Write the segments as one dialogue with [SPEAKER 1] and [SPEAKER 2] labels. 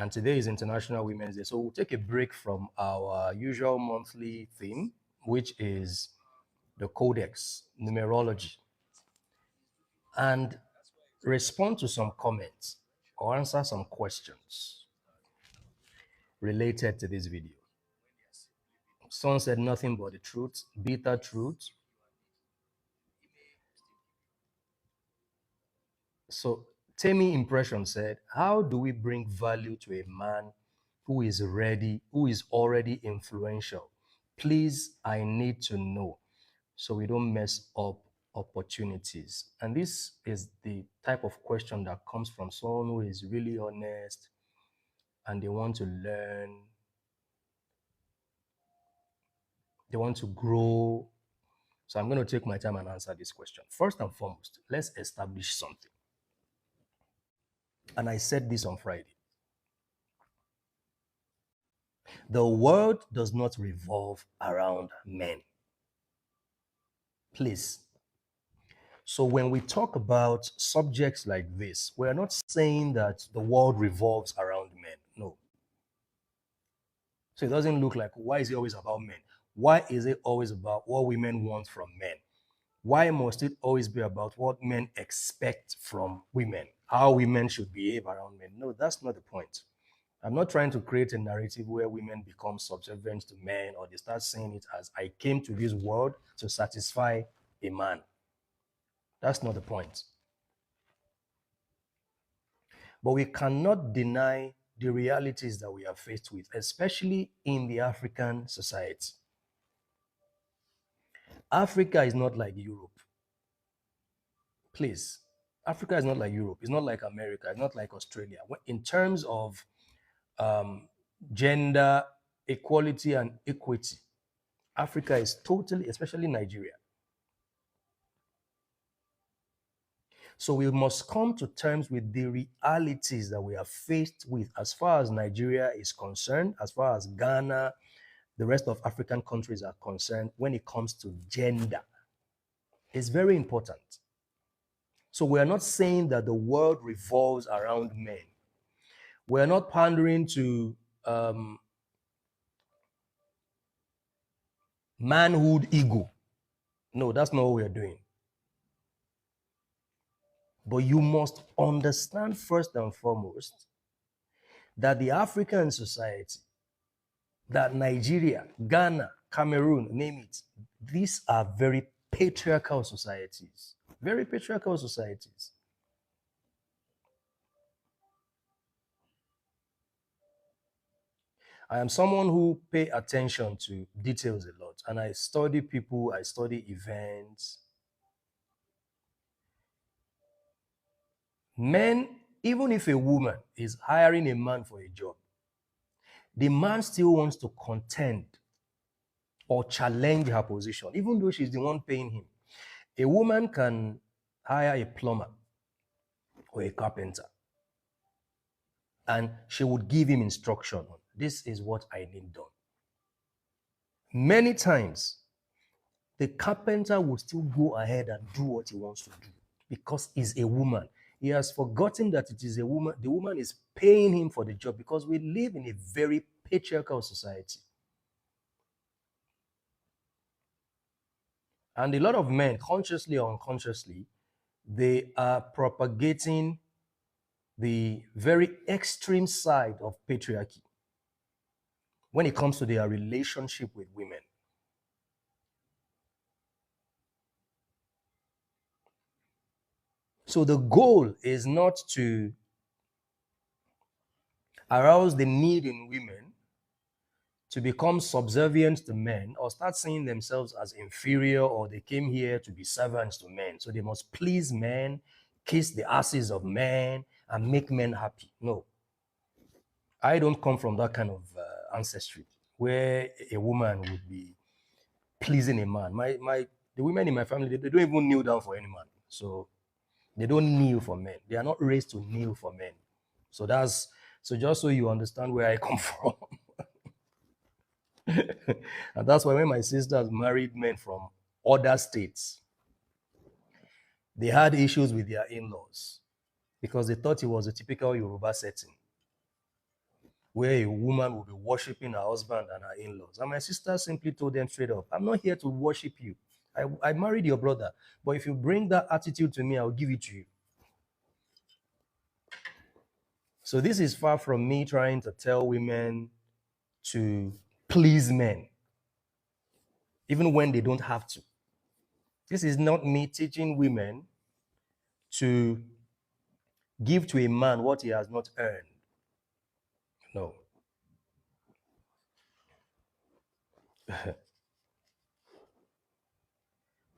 [SPEAKER 1] And today is International Women's Day. So we'll take a break from our usual monthly theme, which is the Codex, numerology, and respond to some comments or answer some questions related to this video. Someone said nothing but the truth, bitter truth. So Temi Impression said, how do we bring value to a man who is already influential? Please, I need to know so we don't mess up opportunities. And this is the type of question that comes from someone who is really honest and they want to learn, they want to grow. So I'm going to take my time and answer this question. First and foremost, let's establish something. And I said this on Friday. The world does not revolve around men. Please. So when we talk about subjects like this, we're not saying that the world revolves around men. No. So it doesn't look like, why is it always about men? Why is it always about what women want from men? Why must it always be about what men expect from women? How women should behave around men? No, that's not the point. I'm not trying to create a narrative where women become subservient to men or they start saying it as, I came to this world to satisfy a man. That's not the point. But we cannot deny the realities that we are faced with, especially in the African society. Africa is not like Europe. Please. Africa is not like Europe. It's not like America. It's not like Australia. In terms of gender equality and equity, Africa is totally, especially Nigeria. So we must come to terms with the realities that we are faced with as far as Nigeria is concerned, as far as Ghana, the rest of African countries are concerned when it comes to gender. It's very important. So we are not saying that the world revolves around men. We are not pandering to manhood ego. No, that's not what we are doing. But you must understand first and foremost that the African society, that Nigeria, Ghana, Cameroon, name it, these are very patriarchal societies. Very patriarchal societies. I am someone who pay attention to details a lot, and I study people, I study events. Men, even if a woman is hiring a man for a job, the man still wants to contend or challenge her position, even though she's the one paying him. A woman can hire a plumber or a carpenter, and she would give him instruction on, this is what I need done. Many times, the carpenter will still go ahead and do what he wants to do because he's a woman. He has forgotten that it is a woman. The woman is paying him for the job because we live in a very patriarchal society. And a lot of men, consciously or unconsciously, they are propagating the very extreme side of patriarchy when it comes to their relationship with women. So the goal is not to arouse the need in women to become subservient to men or start seeing themselves as inferior, or they came here to be servants to men. So they must please men, kiss the asses of men, and make men happy. No. I don't come from that kind of ancestry where a woman would be pleasing a man. The women in my family, they don't even kneel down for any man. So they don't kneel for men. They are not raised to kneel for men. So just so you understand where I come from. And that's why when my sisters married men from other states, they had issues with their in-laws because they thought it was a typical Yoruba setting. where a woman will be worshiping her husband and her in-laws. And my sister simply told them straight up, I'm not here to worship you. I married your brother, but if you bring that attitude to me, I'll give it to you. So this is far from me trying to tell women to please men, even when they don't have to. This is not me teaching women to give to a man what he has not earned. No.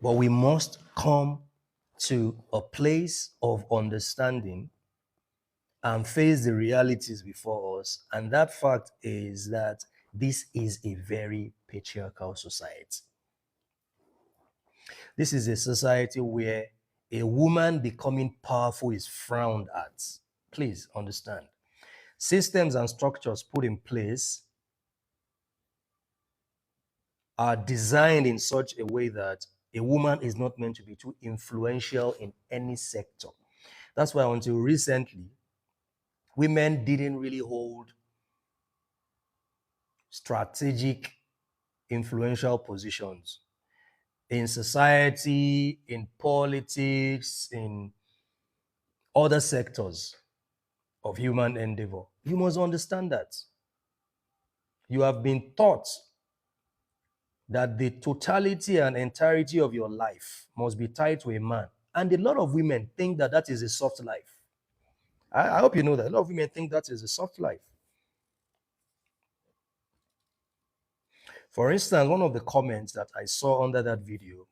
[SPEAKER 1] But we must come to a place of understanding and face the realities before us. And that fact is that this is a very patriarchal society. This is a society where a woman becoming powerful is frowned at. Please understand. Systems and structures put in place are designed in such a way that a woman is not meant to be too influential in any sector. That's why until recently, women didn't really hold strategic, influential positions in society, in politics, in other sectors of human endeavor. You must understand that. You have been taught that the totality and entirety of your life must be tied to a man. And a lot of women think that that is a soft life. I hope you know that. A lot of women think that is a soft life. For instance, one of the comments that I saw under that video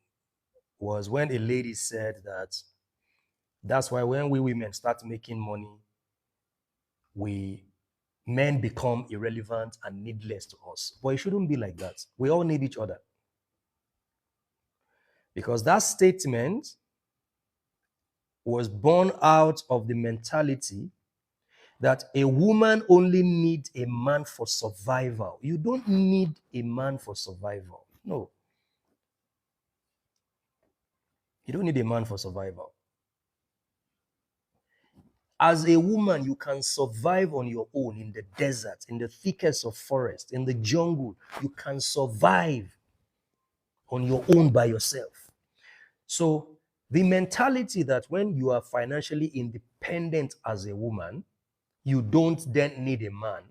[SPEAKER 1] was when a lady said that that's why when we women start making money, men become irrelevant and needless to us. But it shouldn't be like that. We all need each other. Because that statement was born out of the mentality that a woman only needs a man for survival. You don't need a man for survival. No. You don't need a man for survival. As a woman, you can survive on your own in the desert, in the thickest of forest, in the jungle. You can survive on your own by yourself. So the mentality that when you are financially independent as a woman, you don't then need a man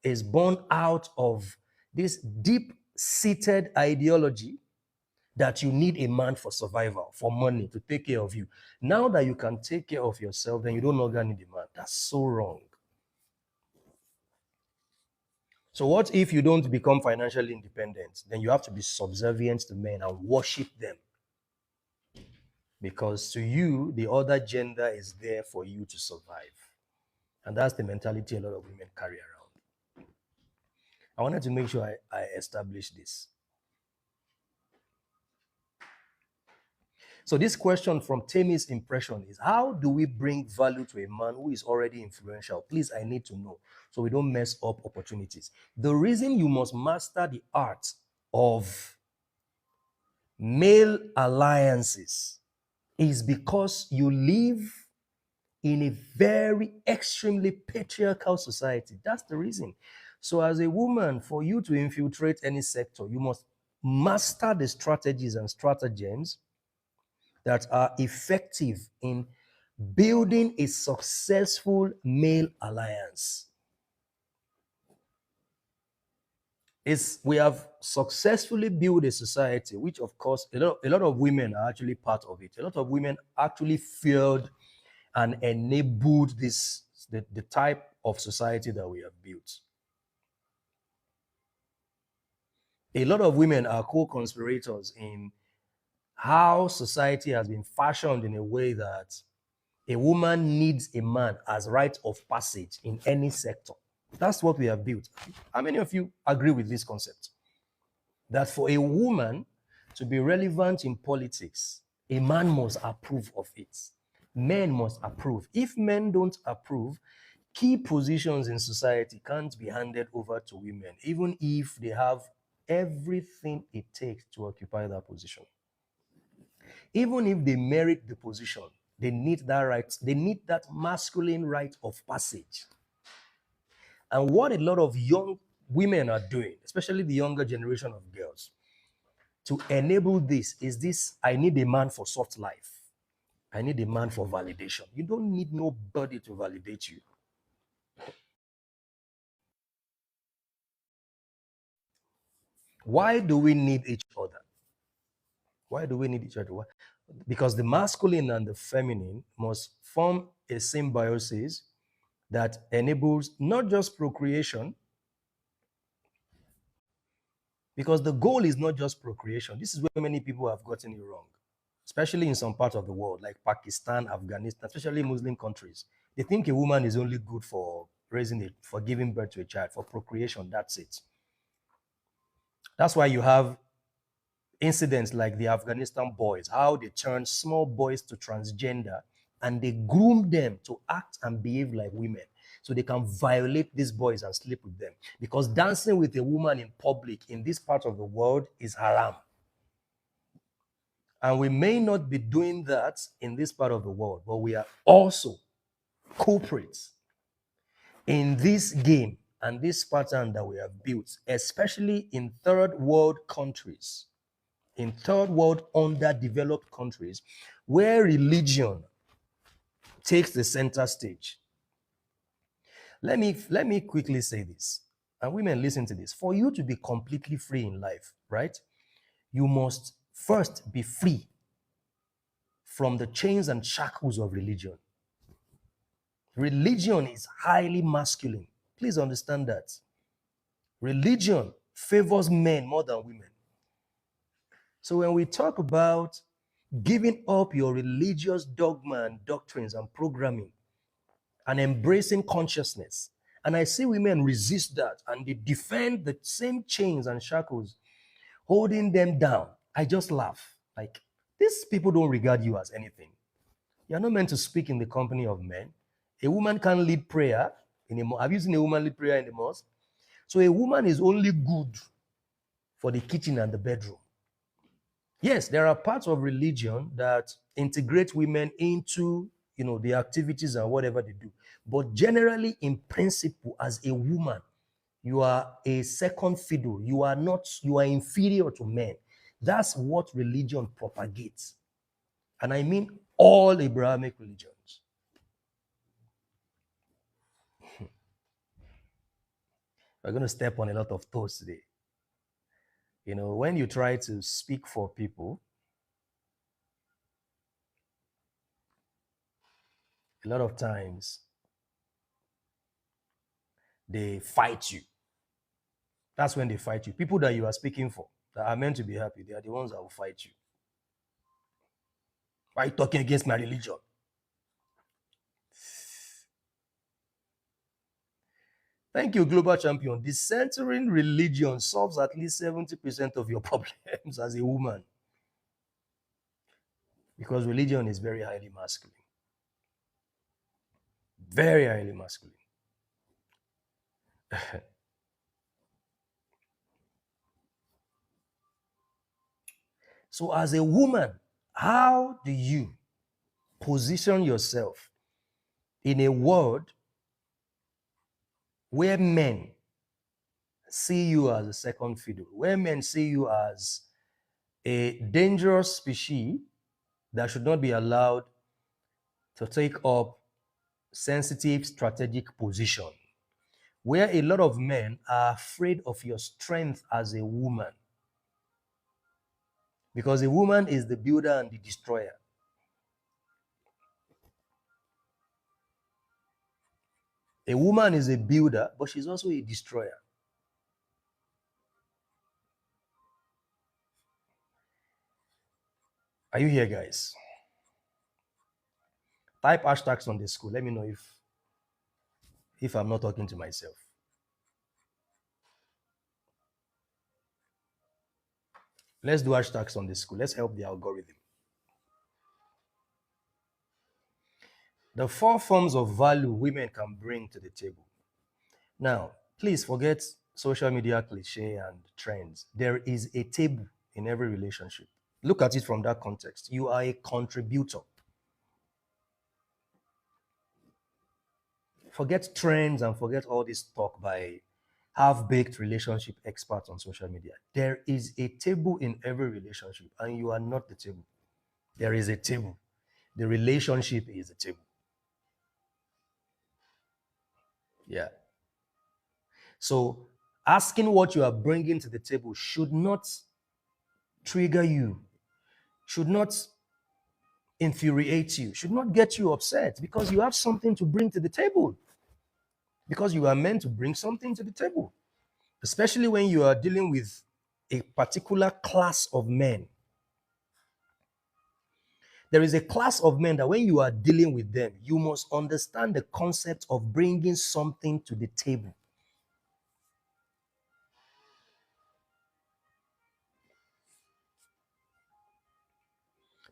[SPEAKER 1] is born out of this deep-seated ideology that you need a man for survival, for money, to take care of you. Now that you can take care of yourself, then you don't longer need a man. That's so wrong. So what if you don't become financially independent? Then you have to be subservient to men and worship them. Because to you, the other gender is there for you to survive. And that's the mentality a lot of women carry around. I wanted to make sure I establish this. So this question from Temi's impression is, how do we bring value to a man who is already influential? Please, I need to know so we don't mess up opportunities. The reason you must master the art of male alliances is because you live in a very extremely patriarchal society. That's the reason. So as a woman, for you to infiltrate any sector, you must master the strategies and stratagems that are effective in building a successful male alliance. We have successfully built a society, which of course a lot of women are actually part of it. A lot of women actually fueled and enabled the type of society that we have built. A lot of women are co-conspirators in how society has been fashioned in a way that a woman needs a man as rite of passage in any sector. That's what we have built. How many of you agree with this concept? That for a woman to be relevant in politics, a man must approve of it. Men must approve. If men don't approve, key positions in society can't be handed over to women, even if they have everything it takes to occupy that position. Even if they merit the position, they need that right, they need that masculine rite of passage. And what a lot of young women are doing, especially the younger generation of girls, to enable this is this: I need a man for soft life. I need a man for validation. You don't need nobody to validate you. Why do we need each other? Why do we need each other? Because the masculine and the feminine must form a symbiosis that enables not just procreation, because the goal is not just procreation. This is where many people have gotten it wrong, especially in some parts of the world, like Pakistan, Afghanistan, especially Muslim countries. They think a woman is only good for raising it, for giving birth to a child, for procreation. That's it. That's why you have incidents like the Afghanistan boys, how they turn small boys to transgender and they groom them to act and behave like women so they can violate these boys and sleep with them. Because dancing with a woman in public in this part of the world is haram. And we may not be doing that in this part of the world, but we are also culprits in this game and this pattern that we have built, especially in third world countries, in third world underdeveloped countries, where religion takes the center stage. Let me quickly say this, and women listen to this. For you to be completely free in life, right, you must first be free from the chains and shackles of religion. Religion is highly masculine. Please understand that. Religion favors men more than women. So when we talk about giving up your religious dogma and doctrines and programming and embracing consciousness, and I see women resist that and they defend the same chains and shackles, holding them down, I just laugh. Like, these people don't regard you as anything. You're not meant to speak in the company of men. A woman can't lead prayer in a mosque. Have you seen a woman lead prayer in the mosque? So a woman is only good for the kitchen and the bedroom. Yes, there are parts of religion that integrate women into, the activities and whatever they do. But generally, in principle, as a woman, you are a second fiddle. You are inferior to men. That's what religion propagates. And I mean all Abrahamic religions. We're going to step on a lot of toes today. When you try to speak for people, a lot of times they fight you. That's when they fight you. People that you are speaking for, that are meant to be happy, they are the ones that will fight you. Why are you talking against my religion? Thank you, Global Champion. Decentering religion solves at least 70% of your problems as a woman. Because religion is very highly masculine. Very highly masculine. So, as a woman, how do you position yourself in a world where men see you as a second fiddle, where men see you as a dangerous species that should not be allowed to take up sensitive strategic position, where a lot of men are afraid of your strength as a woman, because a woman is the builder and the destroyer. A woman is a builder, but she's also a destroyer. Are you here, guys? Type hashtags on the school. Let me know if I'm not talking to myself. Let's do hashtags on the school. Let's help the algorithm. The 4 forms of value women can bring to the table. Now, please forget social media cliche and trends. There is a table in every relationship. Look at it from that context. You are a contributor. Forget trends and forget all this talk by half-baked relationship experts on social media. There is a table in every relationship, and you are not the table. There is a table. The relationship is the table. Yeah. So asking what you are bringing to the table should not trigger you, should not infuriate you, should not get you upset because you have something to bring to the table. Because you are meant to bring something to the table, especially when you are dealing with a particular class of men. There is a class of men that when you are dealing with them, you must understand the concept of bringing something to the table.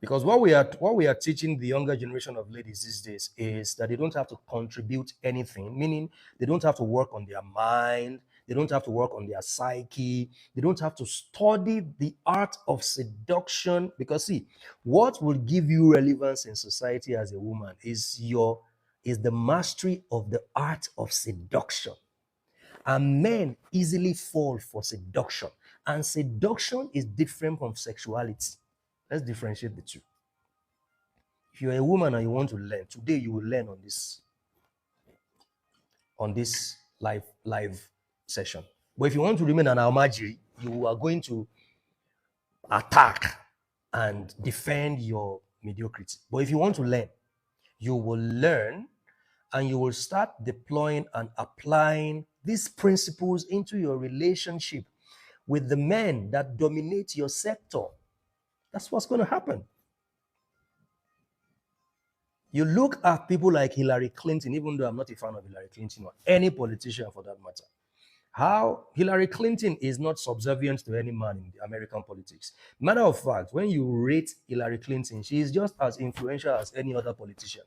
[SPEAKER 1] Because what we are teaching the younger generation of ladies these days is that they don't have to contribute anything, meaning they don't have to work on their mind, they don't have to work on their psyche, they don't have to study the art of seduction. Because see, what will give you relevance in society as a woman is the mastery of the art of seduction. And men easily fall for seduction. And seduction is different from sexuality. Let's differentiate the two. If you're a woman and you want to learn, today you will learn on this live session. But if you want to remain an almajiri, you are going to attack and defend your mediocrity. But if you want to learn, you will learn and you will start deploying and applying these principles into your relationship with the men that dominate your sector. That's what's going to happen. You look at people like Hillary Clinton, even though I'm not a fan of Hillary Clinton or any politician for that matter. How Hillary Clinton is not subservient to any man in the American politics. Matter of fact, when you rate Hillary Clinton, she is just as influential as any other politician.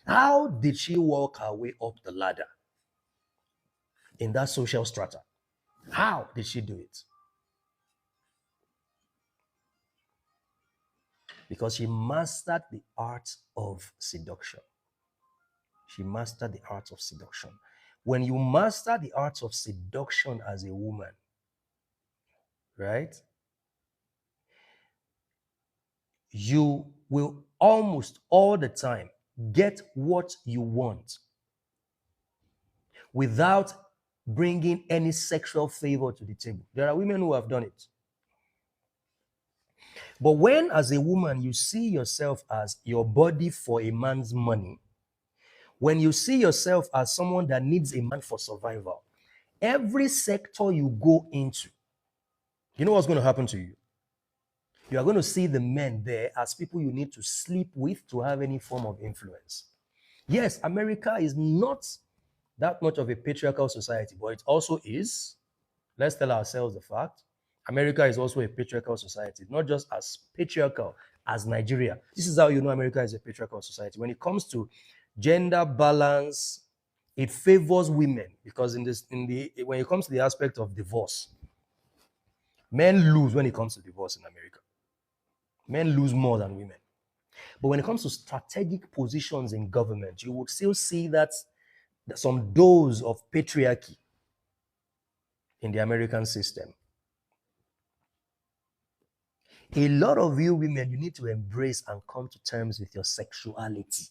[SPEAKER 1] How did she walk her way up the ladder in that social strata? How did she do it? Because she mastered the art of seduction. She mastered the art of seduction. When you master the art of seduction as a woman, right, you will almost all the time get what you want without bringing any sexual favor to the table. There are women who have done it. But when, as a woman, you see yourself as your body for a man's money, when you see yourself as someone that needs a man for survival, every sector you go into, you know what's going to happen to you? You are going to see the men there as people you need to sleep with to have any form of influence. Yes, America is not that much of a patriarchal society, but it also is. Let's tell ourselves the fact. America is also a patriarchal society, not just as patriarchal as Nigeria. This is how you know America is a patriarchal society. When it comes to gender balance, it favors women because when it comes to the aspect of divorce, men lose when it comes to divorce in America. Men lose more than women. But when it comes to strategic positions in government, you would still see that some dose of patriarchy in the American system. A lot of you women, you need to embrace and come to terms with your sexuality.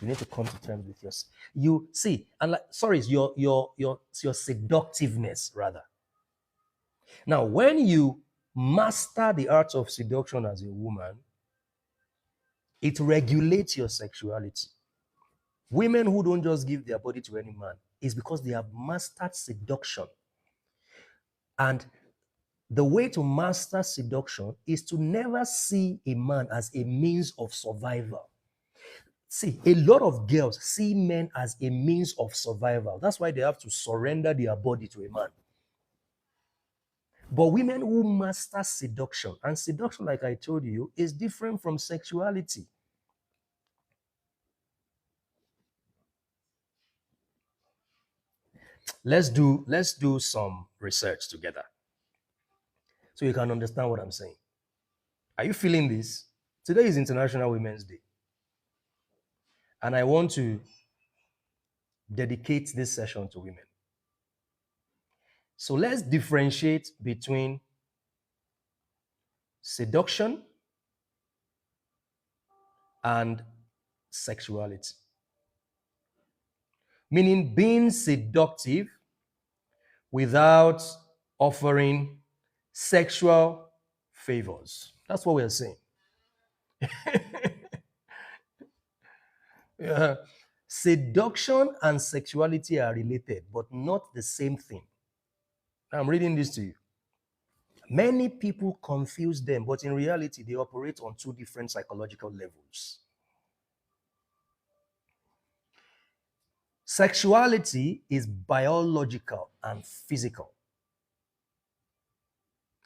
[SPEAKER 1] You need to come to terms with you see, and your seductiveness rather. Now, when you master the art of seduction as a woman, it regulates your sexuality. Women who don't just give their body to any man is because they have mastered seduction. And the way to master seduction is to never see a man as a means of survival. See, a lot of girls see men as a means of survival. That's why they have to surrender their body to a man. But women who master seduction, and seduction, like I told you, is different from sexuality. Let's do some research together so you can understand what I'm saying. Are you feeling this? Today is International Women's Day. And I want to dedicate this session to women. So let's differentiate between seduction and sexuality. Meaning being seductive without offering sexual favors. That's what we're saying. Yeah. Seduction and sexuality are related, but not the same thing. I'm reading this to you. Many people confuse them, but in reality, they operate on two different psychological levels. Sexuality is biological and physical.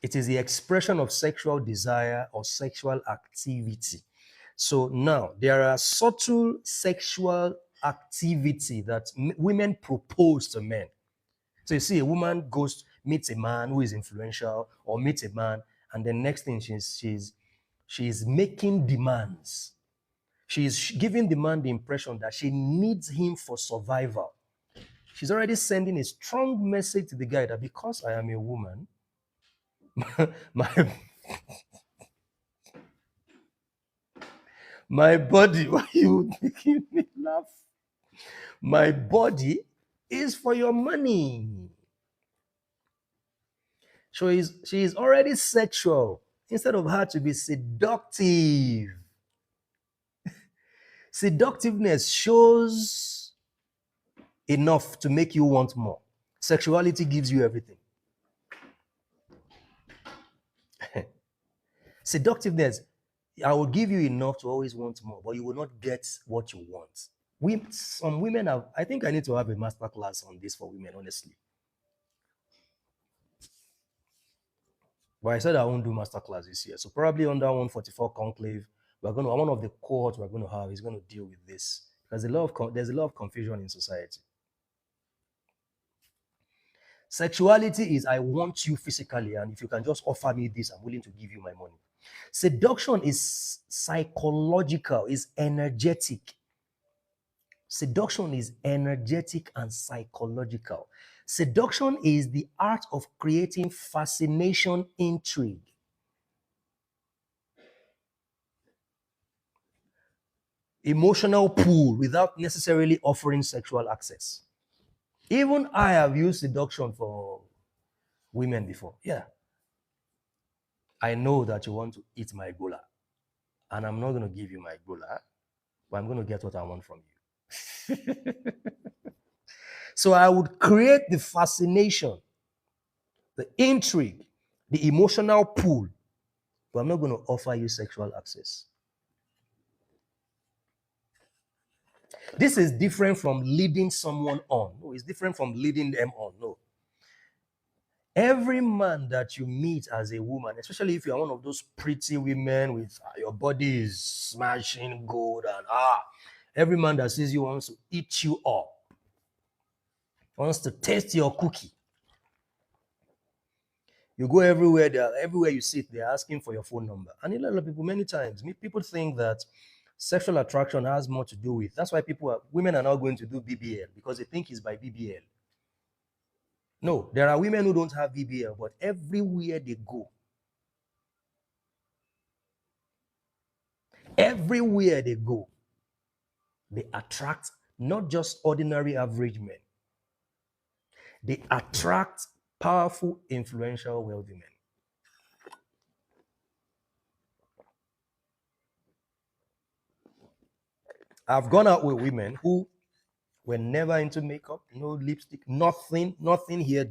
[SPEAKER 1] It is the expression of sexual desire or sexual activity. So now there are subtle sexual activity that women propose to men. So you see, a woman meets a man who is influential, or meets a man, and the next thing she's making demands. She's giving the man the impression that she needs him for survival. She's already sending a strong message to the guy that because I am a woman, my my body, why are you making me laugh? My body is for your money. She is already sexual instead of her to be seductive. Seductiveness shows enough to make you want more. Sexuality gives you everything. Seductiveness, I will give you enough to always want more, but you will not get what you want. Some women have, I think I need to have a master class on this for women, honestly. But I said I won't do master class this year. So probably under 144 conclave, one of the cohorts we're going to have is going to deal with this. Because there's a lot of confusion in society. Sexuality is I want you physically, and if you can just offer me this, I'm willing to give you my money. Seduction is psychological, is energetic. Seduction is energetic and psychological. Seduction is the art of creating fascination, intrigue. Emotional pull without necessarily offering sexual access. Even I have used seduction for women before. Yeah. I know that you want to eat my gola, and I'm not going to give you my gola, but I'm going to get what I want from you. So I would create the fascination, the intrigue, the emotional pull, but I'm not going to offer you sexual access. This is different from leading someone on. No, it's different from leading them on. No. Every man that you meet as a woman, especially if you're one of those pretty women with your body is smashing gold and every man that sees you wants to eat you up, wants to taste your cookie. You go everywhere, everywhere you sit, they're asking for your phone number. And a lot of people, many times, people think that sexual attraction has more to do with. That's why women are now going to do BBL because they think it's by BBL. No, there are women who don't have BBL, but everywhere they go, they attract not just ordinary average men. They attract powerful, influential, wealthy men. I've gone out with women who were never into makeup, no lipstick, nothing here,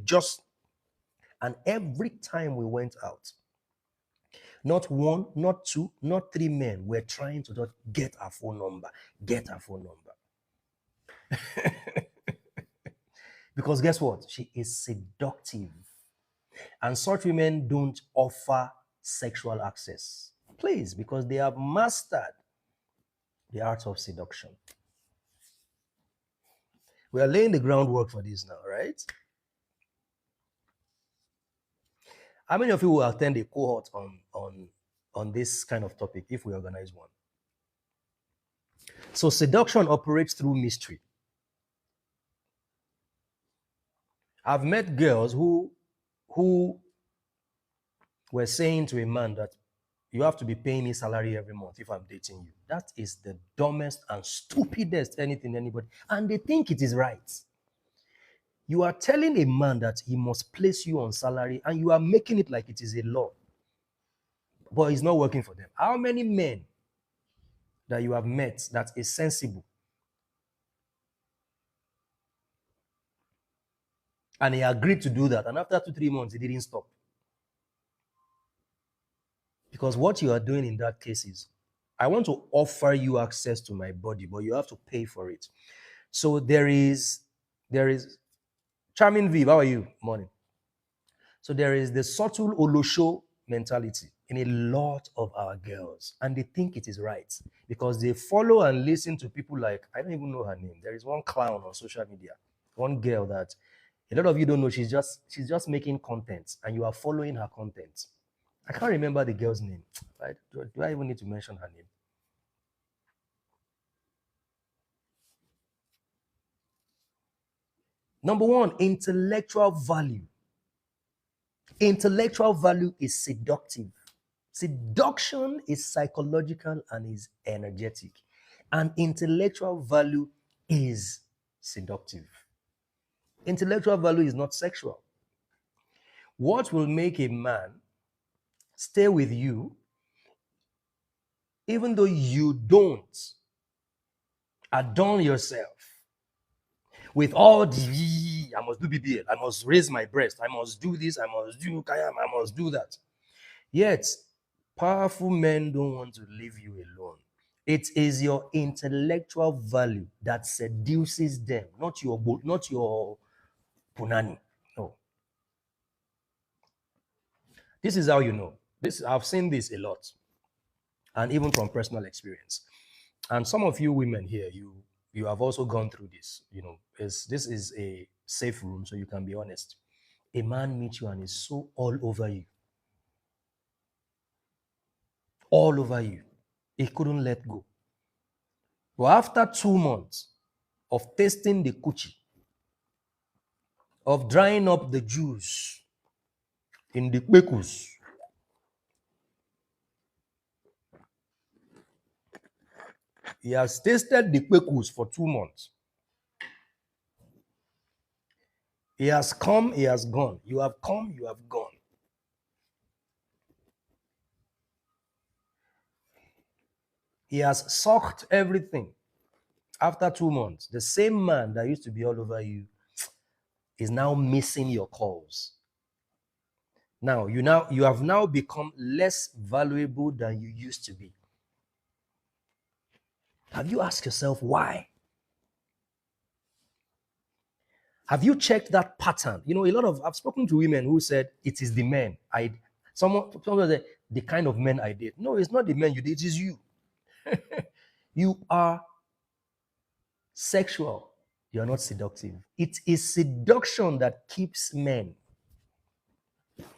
[SPEAKER 1] and every time we went out, not one, not two, not three men were trying to just get her phone number. Because guess what? She is seductive. And such women don't offer sexual access. Please, because they have mastered the art of seduction. We are laying the groundwork for this now, right? How many of you will attend a cohort on on this kind of topic if we organize one. So seduction operates through mystery. I've met girls who were saying to a man that you have to be paying me salary every month if I'm dating you. That is the dumbest and stupidest anything anybody, and they think it is right. You are telling a man that he must place you on salary and you are making it like it is a law. But it's not working for them. How many men that you have met that is sensible and he agreed to do that, and after 2 3 months he didn't stop? Because what you are doing in that case is, I want to offer you access to my body, but you have to pay for it. So there is Charming Viv, how are you? Morning. So there is the subtle Olosho mentality in a lot of our girls, and they think it is right because they follow and listen to people like, I don't even know her name. There is one clown on social media, one girl that a lot of you don't know. She's just making content, and you are following her content. I can't remember the girl's name. Right? Do I even need to mention her name? Number one, intellectual value. Intellectual value is seductive. Seduction is psychological and is energetic. And intellectual value is seductive. Intellectual value is not sexual. What will make a man stay with you, even though you don't adorn yourself with all the, I must do BBL, I must raise my breast, I must do this, I must do Kayam, I must do that. Yet, powerful men don't want to leave you alone. It is your intellectual value that seduces them, not your punani. No. This is how you know. This I've seen this a lot, and even from personal experience. And some of you women here, you have also gone through this. This is a safe room, so you can be honest. A man meets you and is so all over you. He couldn't let go. But after 2 months of tasting the coochie, of drying up the juice in the kpekus, he has tasted the kpekus for 2 months. He has come, he has gone. You have come, you have gone. He has sucked everything. After 2 months, the same man that used to be all over you is now missing your calls. Now you have now become less valuable than you used to be. Have you asked yourself why? Have you checked that pattern? I've spoken to women who said it is the men. Someone said the kind of men I date. No, it's not the men you date, it is you. You are sexual. You're not seductive. It is seduction that keeps men,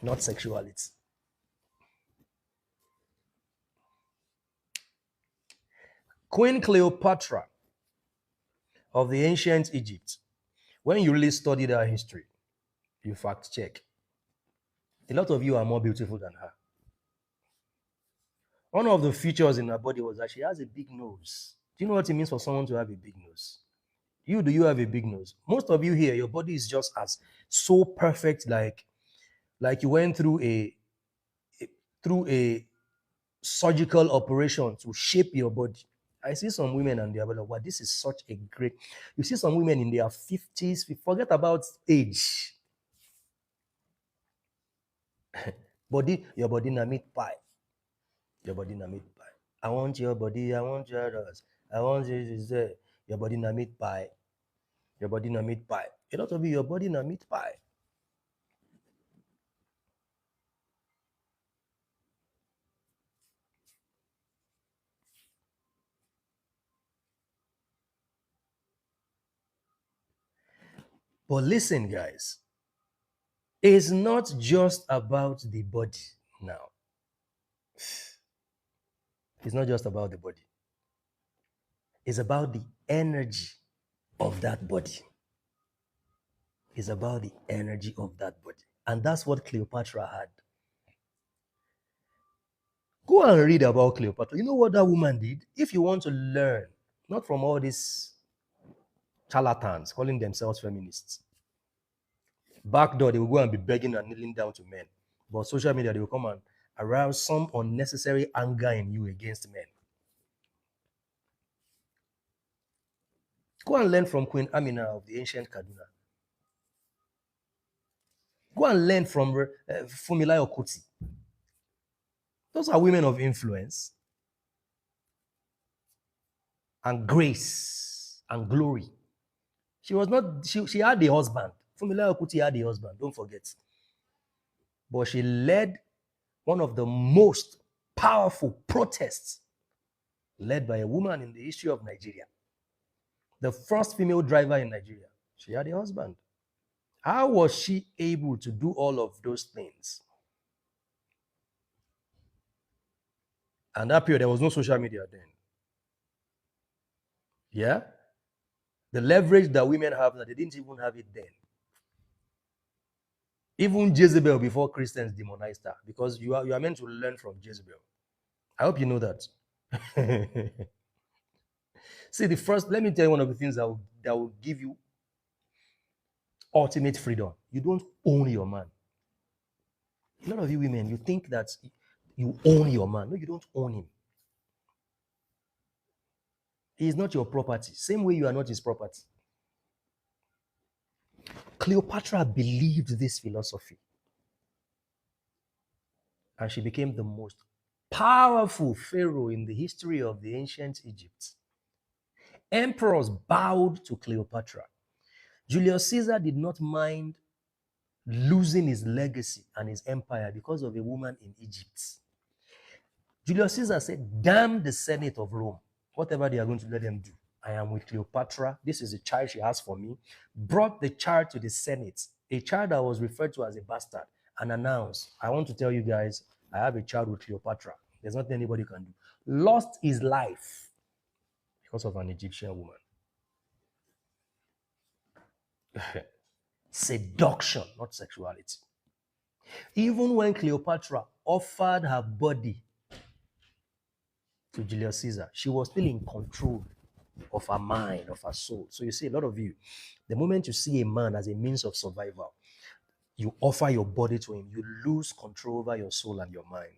[SPEAKER 1] not sexuality. Queen Cleopatra of the ancient Egypt, when you really study their history, you fact check. A lot of you are more beautiful than her. One of the features in her body was that she has a big nose. Do you know what it means for someone to have a big nose? Do you have a big nose? Most of you here, your body is just as so perfect, like you went through a surgical operation to shape your body. I see some women and they're like, wow, this is such a great. You see some women in their 50s, forget about age. Your body na meat pie. Your body na meat pie. I want your body, I want yours. I want this. Your body na meat pie. Your body na meat pie. A lot of you, your body na meat pie. But listen, guys, it's not just about the body now. It's not just about the body. It's about the energy of that body. It's about the energy of that body. And that's what Cleopatra had. Go and read about Cleopatra. You know what that woman did? If you want to learn, not from all these charlatans calling themselves feminists. Back door, they will go and be begging and kneeling down to men. But social media, they will come and arouse some unnecessary anger in you against men. Go and learn from Queen Amina of the ancient Kaduna. Go and learn from Fumilayo Kuti. Those are women of influence and grace and glory. She was not, she had a husband. Fumilayo Kuti had a husband, don't forget. But she led one of the most powerful protests led by a woman in the history of Nigeria. The first female driver in Nigeria. She had a husband. How was she able to do all of those things? And that period, there was no social media then. Yeah? The leverage that women have, that they didn't even have it then. Even Jezebel before Christians demonized her, because you are meant to learn from Jezebel. I hope you know that. See, let me tell you one of the things that will give you ultimate freedom. You don't own your man. A lot of you women, you think that you own your man. No, you don't own him. He is not your property. Same way you are not his property. Cleopatra believed this philosophy. And she became the most powerful pharaoh in the history of the ancient Egypt. Emperors bowed to Cleopatra. Julius Caesar did not mind losing his legacy and his empire because of a woman in Egypt. Julius Caesar said, damn the Senate of Rome. Whatever they are going to let them do. I am with Cleopatra. This is the child she has for me. Brought the child to the Senate, a child that was referred to as a bastard, and announced, I want to tell you guys, I have a child with Cleopatra. There's nothing anybody can do. Lost his life because of an Egyptian woman. Seduction, not sexuality. Even when Cleopatra offered her body to Julius Caesar, she was still in control of her mind, of her soul. So you see, a lot of you, the moment you see a man as a means of survival, you offer your body to him, you lose control over your soul and your mind.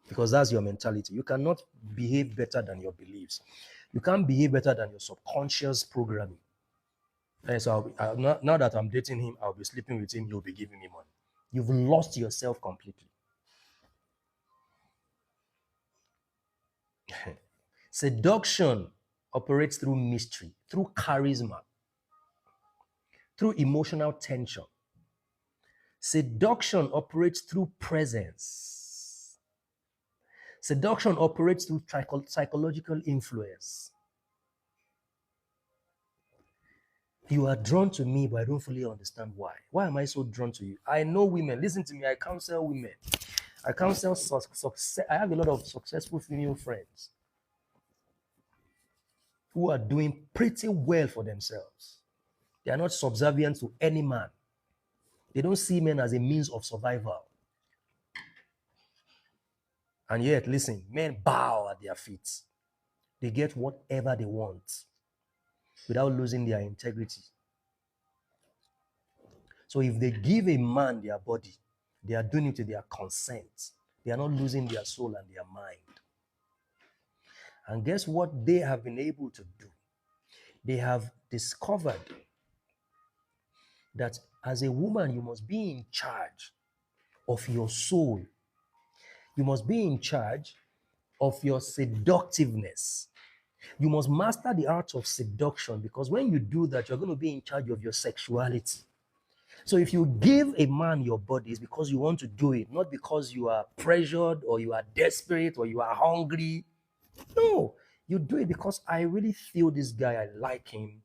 [SPEAKER 1] Because that's your mentality. You cannot behave better than your beliefs. You can't behave better than your subconscious programming. And so now that I'm dating him, I'll be sleeping with him, you'll be giving me money. You've lost yourself completely. Seduction operates through mystery, through charisma, through emotional tension. Seduction operates through presence. Seduction operates through psychological influence. You are drawn to me, but I don't fully understand why. Why am I so drawn to you? I know women. Listen to me. I counsel women. I counsel success. I have a lot of successful female friends who are doing pretty well for themselves. They are not subservient to any man. They don't see men as a means of survival. And yet, listen, men bow at their feet. They get whatever they want without losing their integrity. So if they give a man their body, they are doing it with their consent. They are not losing their soul and their mind. And guess what they have been able to do? They have discovered that as a woman, you must be in charge of your soul. You must be in charge of your seductiveness. You must master the art of seduction, because when you do that, you're going to be in charge of your sexuality. So if you give a man your body, it's because you want to do it, not because you are pressured or you are desperate or you are hungry. No, you do it because I really feel this guy, I like him.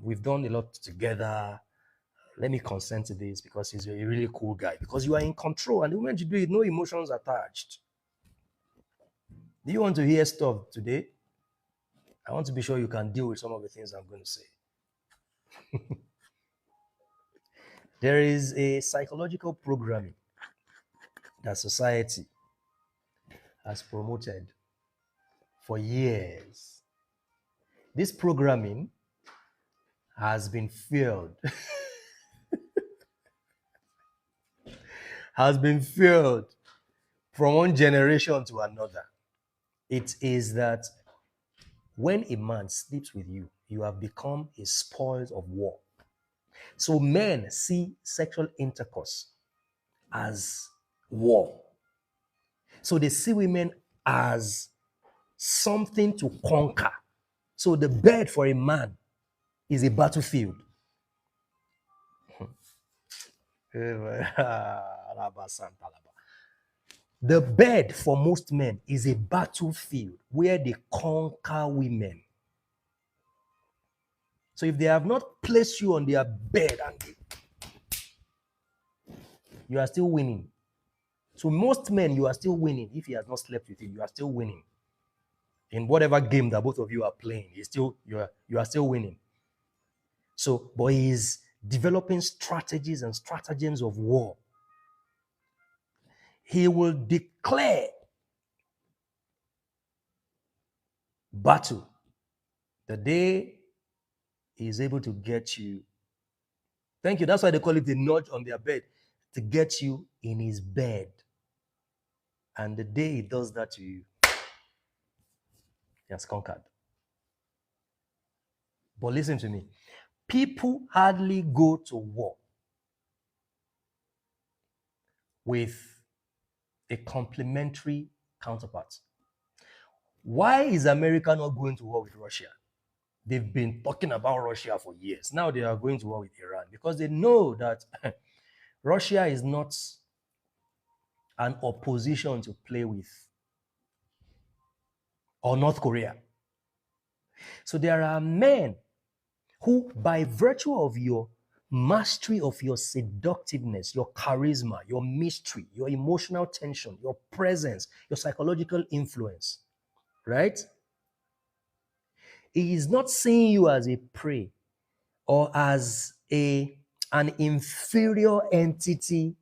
[SPEAKER 1] We've done a lot together. Let me consent to this because he's a really cool guy. Because you are in control, and the moment you do it, no emotions attached. Do you want to hear stuff today? I want to be sure you can deal with some of the things I'm going to say. There is a psychological programming that society has promoted for years. This programming has been fueled, has been fueled from one generation to another. It is that when a man sleeps with you, you have become a spoil of war. So men see sexual intercourse as war. So they see women as something to conquer. So the bed for a man is a battlefield. The bed for most men is a battlefield where they conquer women. So if they have not placed you on their bed, you are still winning. So most men, you are still winning. If he has not slept with you, you are still winning. In whatever game that both of you are playing, you are still winning. So, but he's developing strategies and stratagems of war. He will declare battle the day he is able to get you. Thank you. That's why they call it the nudge on their bed, to get you in his bed. And the day he does that to you, he has conquered. But listen to me. People hardly go to war with a complementary counterpart. Why is America not going to war with Russia? They've been talking about Russia for years. Now they are going to war with Iran because they know that Russia is not an opposition to play with, or North Korea. So there are men who, by virtue of your mastery of your seductiveness, your charisma, your mystery, your emotional tension, your presence, your psychological influence, right? He is not seeing you as a prey or as an inferior entity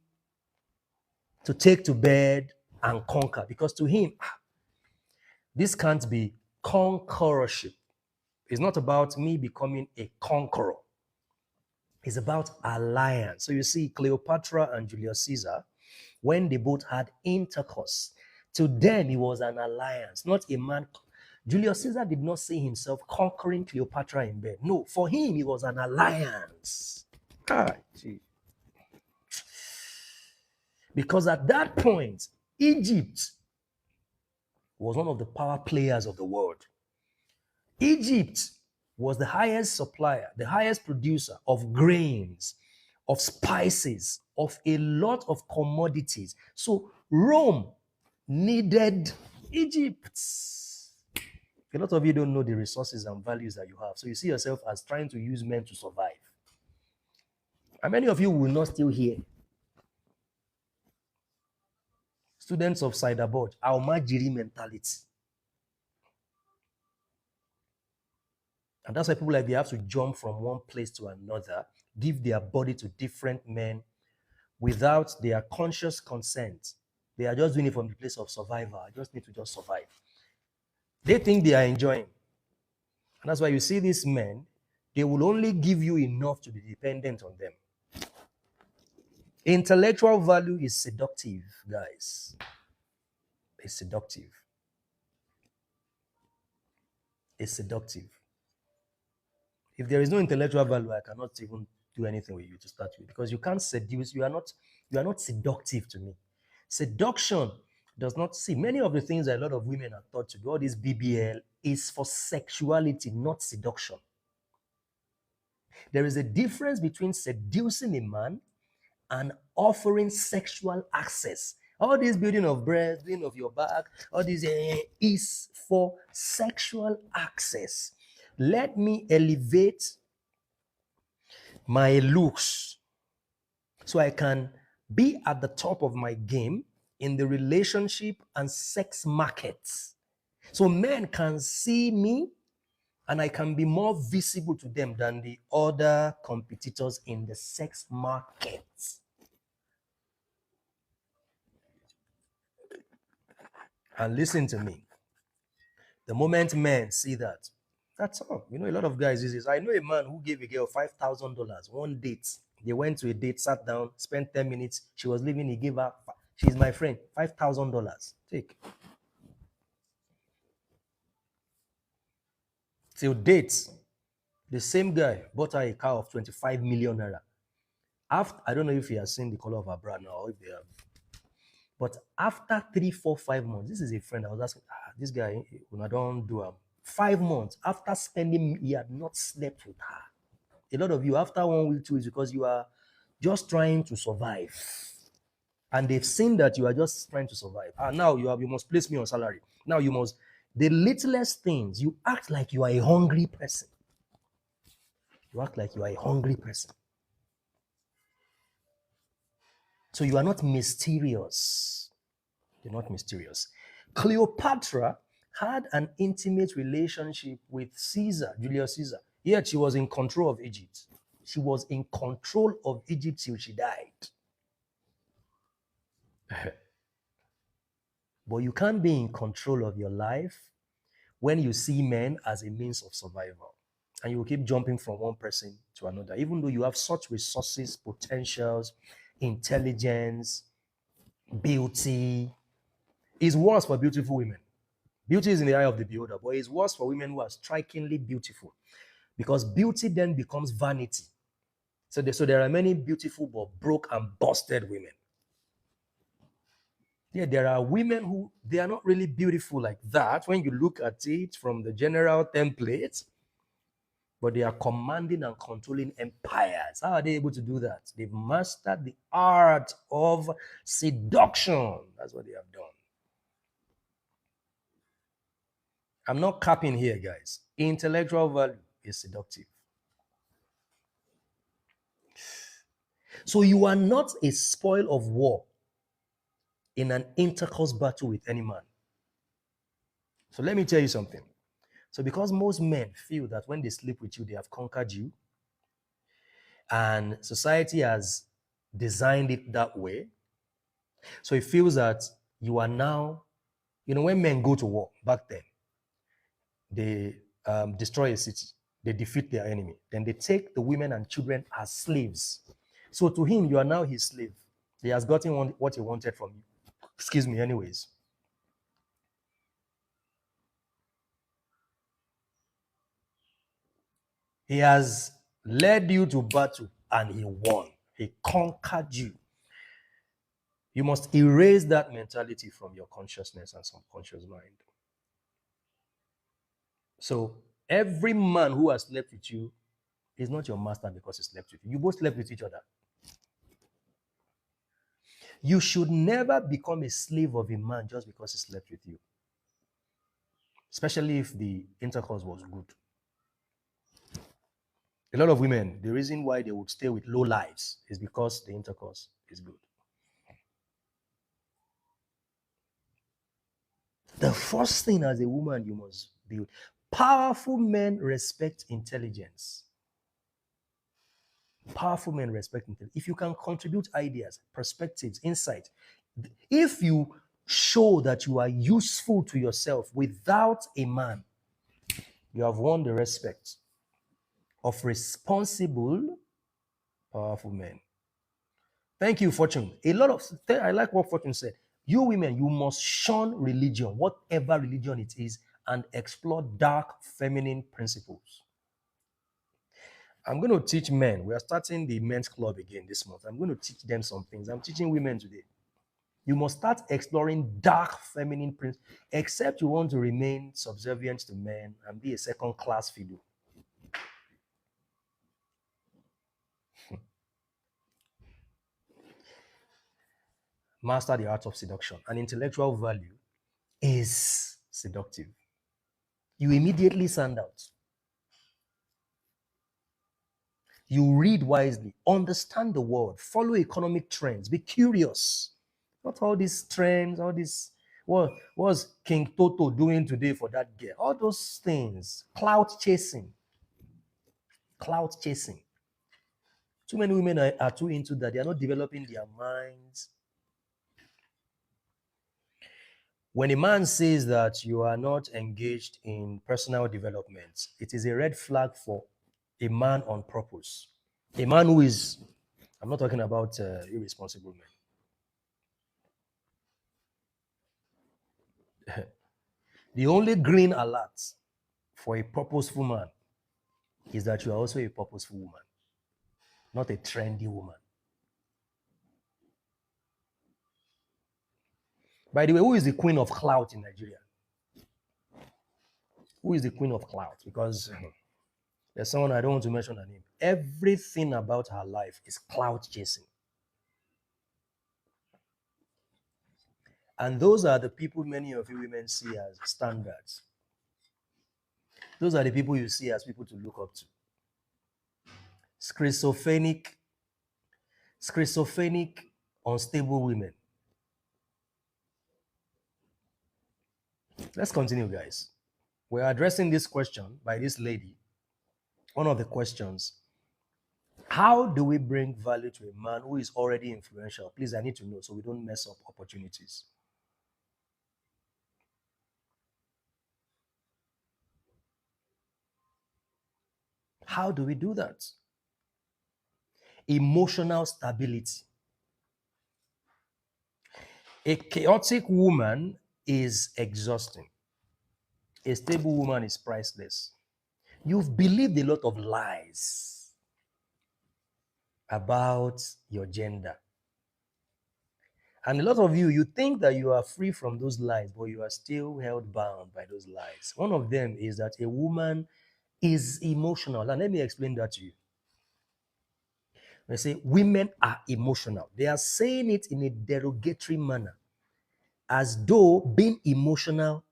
[SPEAKER 1] to take to bed and conquer, because to him, this can't be conquerorship. It's not about me becoming a conqueror. It's about alliance. So you see, Cleopatra and Julius Caesar, when they both had intercourse, to them it was an alliance, not a man. Julius Caesar did not see himself conquering Cleopatra in bed. No, for him it was an alliance. Because at that point, Egypt was one of the power players of the world. Egypt was the highest supplier, the highest producer of grains, of spices, of a lot of commodities. So Rome needed Egypt. A lot of you don't know the resources and values that you have. So you see yourself as trying to use men to survive. And many of you will not still hear. Students of Cyberboard, Almajiri mentality. And that's why people like they have to jump from one place to another, give their body to different men without their conscious consent. They are just doing it from the place of survival. I just need to just survive. They think they are enjoying. And that's why you see these men, they will only give you enough to be dependent on them. Intellectual value is seductive, guys. It's seductive. It's seductive. If there is no intellectual value, I cannot even do anything with you to start with, because you can't seduce. You are not seductive to me. Seduction does not see many of the things that a lot of women are taught to do. All this BBL is for sexuality, not seduction. There is a difference between seducing a man and offering sexual access. All this building of breasts, building of your back, all this is for sexual access. Let me elevate my looks so I can be at the top of my game in the relationship and sex markets. So men can see me and I can be more visible to them than the other competitors in the sex market. And listen to me. The moment men see that, that's all. You know, a lot of guys use this. I know a man who gave a girl $5,000 one date. They went to a date, sat down, spent 10 minutes. She was leaving. He gave her, she's my friend, $5,000. Take. Till dates, the same guy bought her a car of 25 million naira. After, I don't know if he has seen the color of her bra now, or if they have. But after 3, 4, 5 months, this is a friend. I was asking, this guy, when I don't do 5 months after spending, he had not slept with her. A lot of you, after 1 week, 2 weeks, because you are just trying to survive. And they've seen that you are just trying to survive. Now you must place me on salary. Now you must, the littlest things, you act like you are a hungry person. You act like you are a hungry person. So you are not mysterious. You're not mysterious. Cleopatra had an intimate relationship with Caesar, Julius Caesar. Yet she was in control of Egypt. She was in control of Egypt till she died. But you can't be in control of your life when you see men as a means of survival. And you will keep jumping from one person to another, even though you have such resources, potentials, intelligence, beauty. It's worse for beautiful women. Beauty is in the eye of the beholder, but it's worse for women who are strikingly beautiful, because beauty then becomes vanity. So there are many beautiful but broke and busted women. Yeah, there are women who, they are not really beautiful like that when you look at it from the general template, but they are commanding and controlling empires. How are they able to do that? They've mastered the art of seduction. That's what they have done. I'm not capping here, guys. Intellectual value is seductive. So you are not a spoil of war in an intercourse battle with any man. So let me tell you something. So because most men feel that when they sleep with you, they have conquered you, and society has designed it that way. So it feels that you are now, when men go to war back then, they destroy a city, they defeat their enemy, then they take the women and children as slaves. So to him, you are now his slave. He has gotten what he wanted from you. Excuse me, anyways. He has led you to battle and he won. He conquered you. You must erase that mentality from your consciousness and subconscious mind. So every man who has slept with you is not your master because he slept with you. You both slept with each other. You should never become a slave of a man just because he slept with you, especially if the intercourse was good. A lot of women, the reason why they would stay with low lives is because the intercourse is good. The first thing as a woman you must build. Powerful men respect intelligence. Powerful men respect intelligence. If you can contribute ideas, perspectives, insight, if you show that you are useful to yourself without a man, you have won the respect of responsible, powerful men. Thank you, Fortune. I like what Fortune said. You women, you must shun religion, whatever religion it is, and explore dark feminine principles. I'm going to teach men. We are starting the men's club again this month. I'm going to teach them some things. I'm teaching women today. You must start exploring dark feminine principles, except you want to remain subservient to men and be a second-class fiddle. Master the art of seduction. And intellectual value is seductive. You immediately stand out. You read wisely, understand the world, follow economic trends, be curious. Not all these trends, all this. What's King Toto doing today for that girl? All those things. Clout chasing. Clout chasing. Too many women are too into that. They are not developing their minds. When a man says that you are not engaged in personal development, it is a red flag for a man on purpose. A man who is, I'm not talking about irresponsible men. The only green alert for a purposeful man is that you are also a purposeful woman, not a trendy woman. By the way, who is the queen of clout in Nigeria? Who is the queen of clout? Because there's someone, I don't want to mention her name. Everything about her life is clout chasing. And those are the people many of you women see as standards. Those are the people you see as people to look up to. Schizophrenic, unstable women. Let's continue, guys. We're addressing this question by this lady. One of the questions: how do we bring value to a man who is already influential? Please, I need to know so we don't mess up opportunities. How do we do that? Emotional stability. A chaotic woman is exhausting. A stable woman is priceless. You've believed a lot of lies about your gender. And a lot of you think that you are free from those lies, but you are still held bound by those lies. One of them is that a woman is emotional. And let me explain that to you. They say women are emotional. They are saying it in a derogatory manner, as though being emotional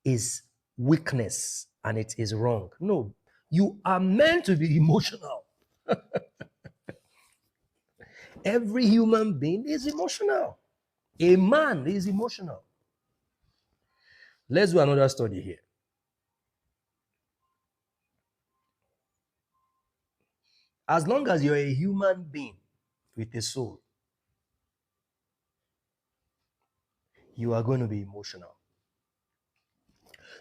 [SPEAKER 1] is weakness and it is wrong. No, you are meant to be emotional. Every human being is emotional. A man is emotional. Let's do another study here. As long as you're a human being with a soul, you are going to be emotional.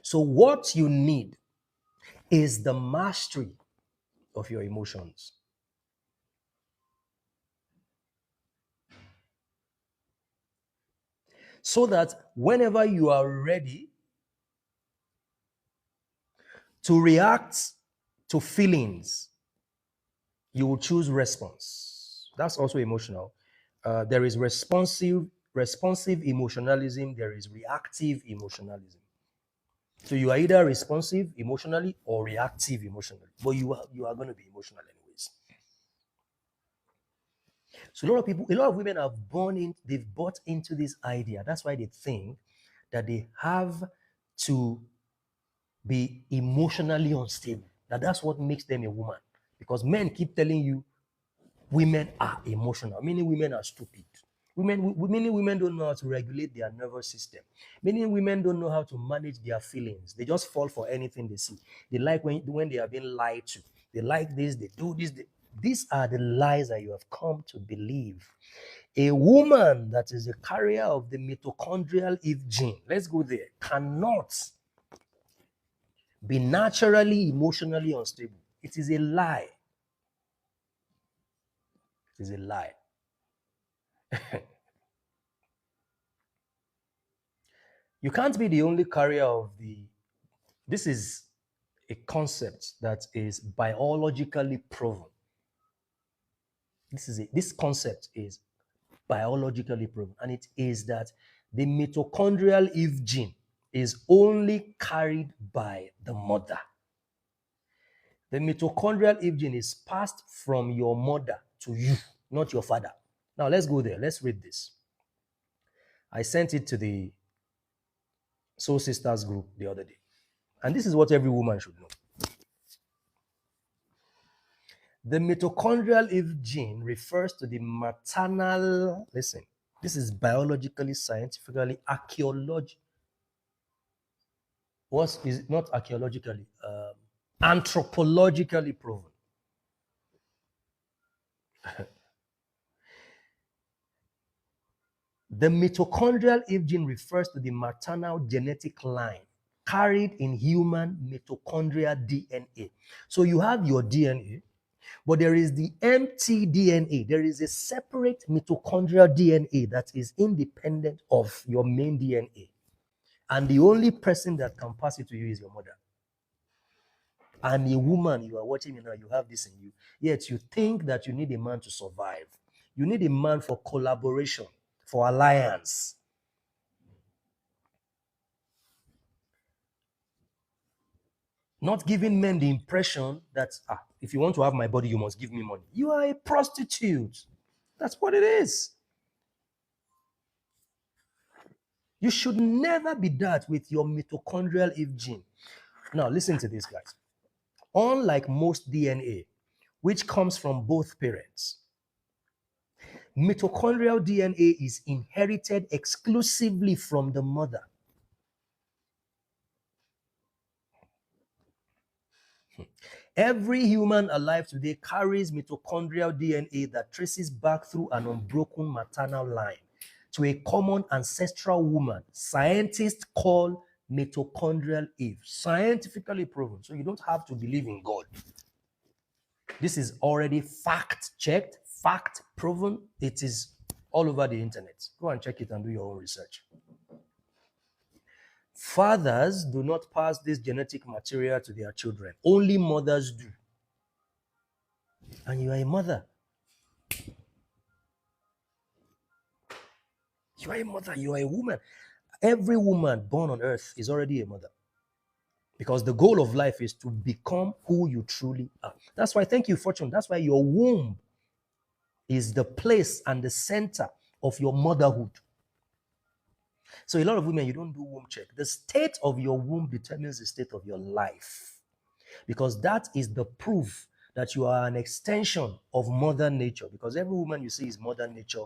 [SPEAKER 1] So, what you need is the mastery of your emotions. So that whenever you are ready to react to feelings, you will choose response. That's also emotional. There is responsive emotionalism. There is reactive emotionalism. So you are either responsive emotionally or reactive emotionally, but you are going to be emotional anyways. So a lot of women they've bought into this idea. That's why they think that they have to be emotionally unstable. That's what makes them a woman. Because men keep telling you women are emotional, meaning women are stupid. Many women don't know how to regulate their nervous system. Many women don't know how to manage their feelings. They just fall for anything they see. They like when they are being lied to. They like this, they do this. These are the lies that you have come to believe. A woman that is a carrier of the mitochondrial Eve gene, let's go there, cannot be naturally emotionally unstable. It is a lie. It is a lie. You can't be the only carrier of this is a concept that is biologically proven. This concept is biologically proven, and it is that the mitochondrial Eve gene is only carried by the mother. The mitochondrial Eve gene is passed from your mother to you, not your father. Now let's go there. Let's read this. I sent it to the Soul Sisters group the other day. And this is what every woman should know. The mitochondrial Eve gene refers to the maternal, listen, This is biologically, scientifically, archaeologically. What is not archaeologically, anthropologically proven. The mitochondrial Eve gene refers to the maternal genetic line carried in human mitochondrial DNA. So you have your DNA, but there is the mtDNA. There is a separate mitochondrial DNA that is independent of your main DNA. And the only person that can pass it to you is your mother. And a woman, you are watching me now, you have this in you. Yet you think that you need a man to survive. You need a man for collaboration, for alliance. Not giving men the impression that, if you want to have my body, you must give me money. You are a prostitute. That's what it is. You should never be that with your mitochondrial Eve gene. Now, listen to this, guys. Unlike most DNA, which comes from both parents, mitochondrial DNA is inherited exclusively from the mother. Every human alive today carries mitochondrial DNA that traces back through an unbroken maternal line to a common ancestral woman scientists call mitochondrial Eve. Scientifically proven. So you don't have to believe in God. This is already fact-checked, fact-proven. It is all over the internet. Go and check it and do your own research. Fathers do not pass this genetic material to their children. Only mothers do. And you are a mother. You are a mother. You are a woman. Every woman born on earth is already a mother. Because the goal of life is to become who you truly are. That's why, thank you, Fortune. That's why your womb is the place and the center of your motherhood. So a lot of women, you don't do womb check. The state of your womb determines the state of your life. Because that is the proof that you are an extension of Mother Nature. Because every woman you see is Mother Nature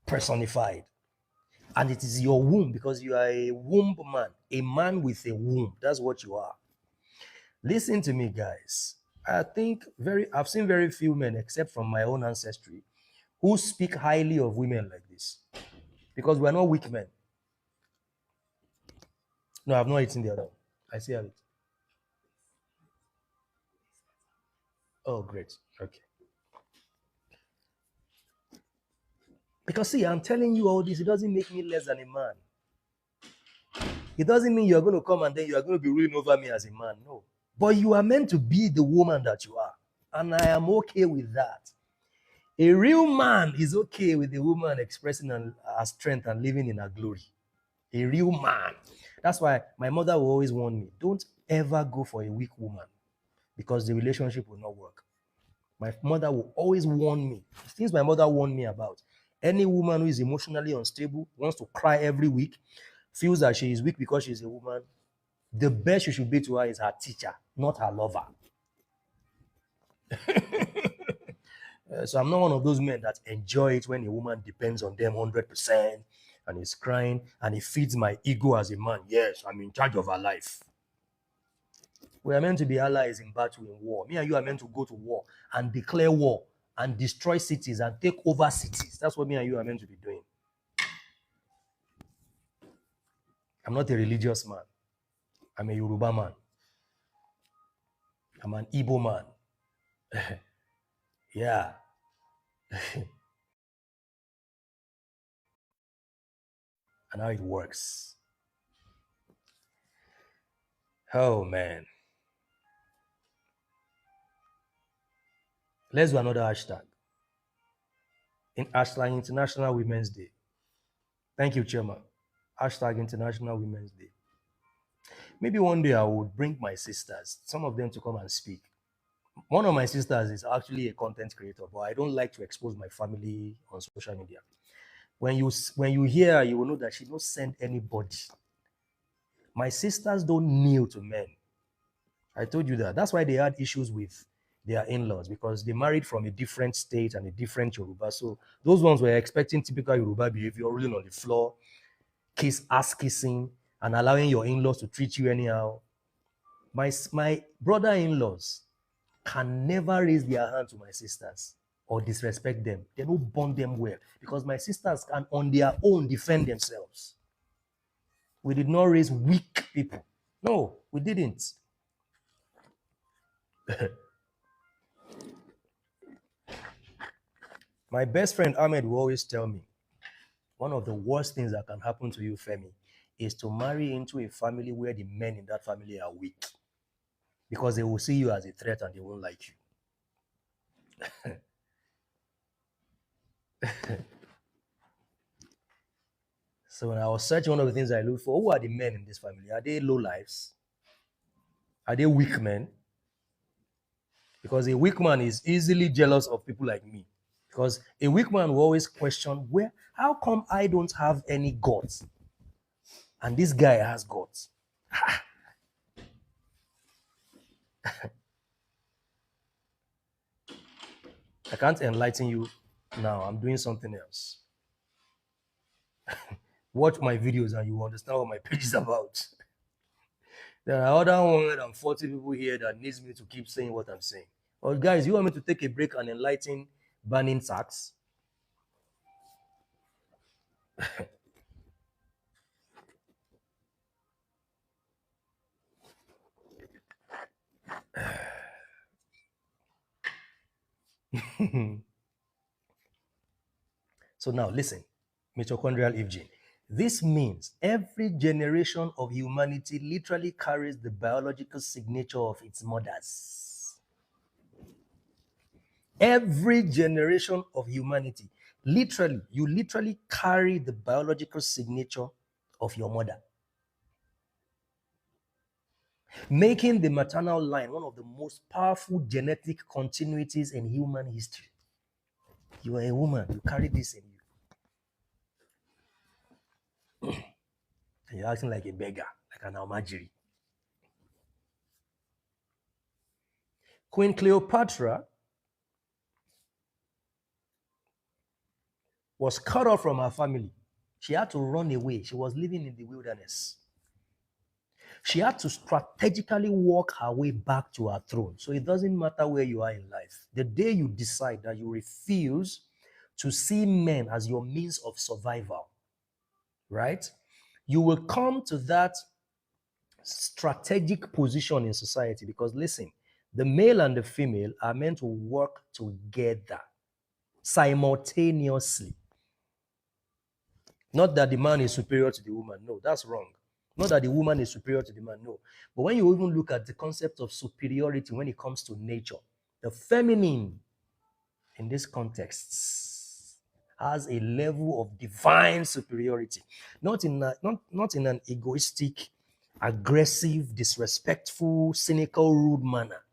[SPEAKER 1] personified. And it is your womb because you are a womb man, a man with a womb. That's what you are. Listen to me, guys. I've seen very few men, except from my own ancestry, who speak highly of women like this. Because we're not weak men. No, I've not eaten the other one. I still have it. Oh, great. Okay. Because see, I'm telling you all this, it doesn't make me less than a man. It doesn't mean you're going to come and then you are going to be ruling over me as a man. No. But you are meant to be the woman that you are. And I am okay with that. A real man is okay with a woman expressing her strength and living in her glory. A real man. That's why my mother will always warn me, don't ever go for a weak woman because the relationship will not work. My mother will always warn me. Things my mother warned me about. Any woman who is emotionally unstable, wants to cry every week, feels that she is weak because she's a woman, the best you should be to her is her teacher, not her lover. So I'm not one of those men that enjoy it when a woman depends on them 100% and is crying and it feeds my ego as a man. Yes, I'm in charge of her life. We are meant to be allies in battle, in war. Me and you are meant to go to war and declare war and destroy cities and take over cities. That's what me and you are meant to be doing. I'm not a religious man. I'm a Yoruba man. I'm an Igbo man. Yeah. And how it works. Oh, man. Let's do another hashtag. Hashtag International Women's Day. Thank you, Chairman. Hashtag International Women's Day. Maybe one day I would bring my sisters, some of them to come and speak. One of my sisters is actually a content creator, but I don't like to expose my family on social media. When you hear, you will know that she don't send anybody. My sisters don't kneel to men. I told you that. That's why they had issues with their in-laws because they married from a different state and a different Yoruba. So those ones were expecting typical Yoruba behavior, rolling on the floor, ass kissing, and allowing your in-laws to treat you anyhow. My brother-in-laws can never raise their hand to my sisters or disrespect them. They don't bond them well because my sisters can on their own defend themselves. We did not raise weak people. No, we didn't. My best friend Ahmed will always tell me, one of the worst things that can happen to you, Femi, is to marry into a family where the men in that family are weak because they will see you as a threat and they won't like you. So when I was searching, one of the things I looked for, who are the men in this family? Are they low lives? Are they weak men? Because a weak man is easily jealous of people like me. Because a weak man will always question, how come I don't have any guts? And this guy has guts. I can't enlighten you now. I'm doing something else. Watch my videos and you will understand what my page is about. There are other 140 people here that needs me to keep saying what I'm saying. Well, guys, you want me to take a break and enlighten banning tax? So now listen, mitochondrial Eve gene. This means every generation of humanity literally carries the biological signature of its mothers. Every generation of humanity, you literally carry the biological signature of your mother, making the maternal line one of the most powerful genetic continuities in human history. You are a woman, you carry this in you. And you're acting like a beggar, like an almajiri. Queen Cleopatra was cut off from her family. She had to run away. She was living in the wilderness. She had to strategically walk her way back to her throne. So it doesn't matter where you are in life. The day you decide that you refuse to see men as your means of survival, right? You will come to that strategic position in society because listen, the male and the female are meant to work together simultaneously. Not that the man is superior to the woman. No, that's wrong. Not that the woman is superior to the man. No. But when you even look at the concept of superiority when it comes to nature, the feminine in this context has a level of divine superiority, not in an egoistic, aggressive, disrespectful, cynical, rude manner,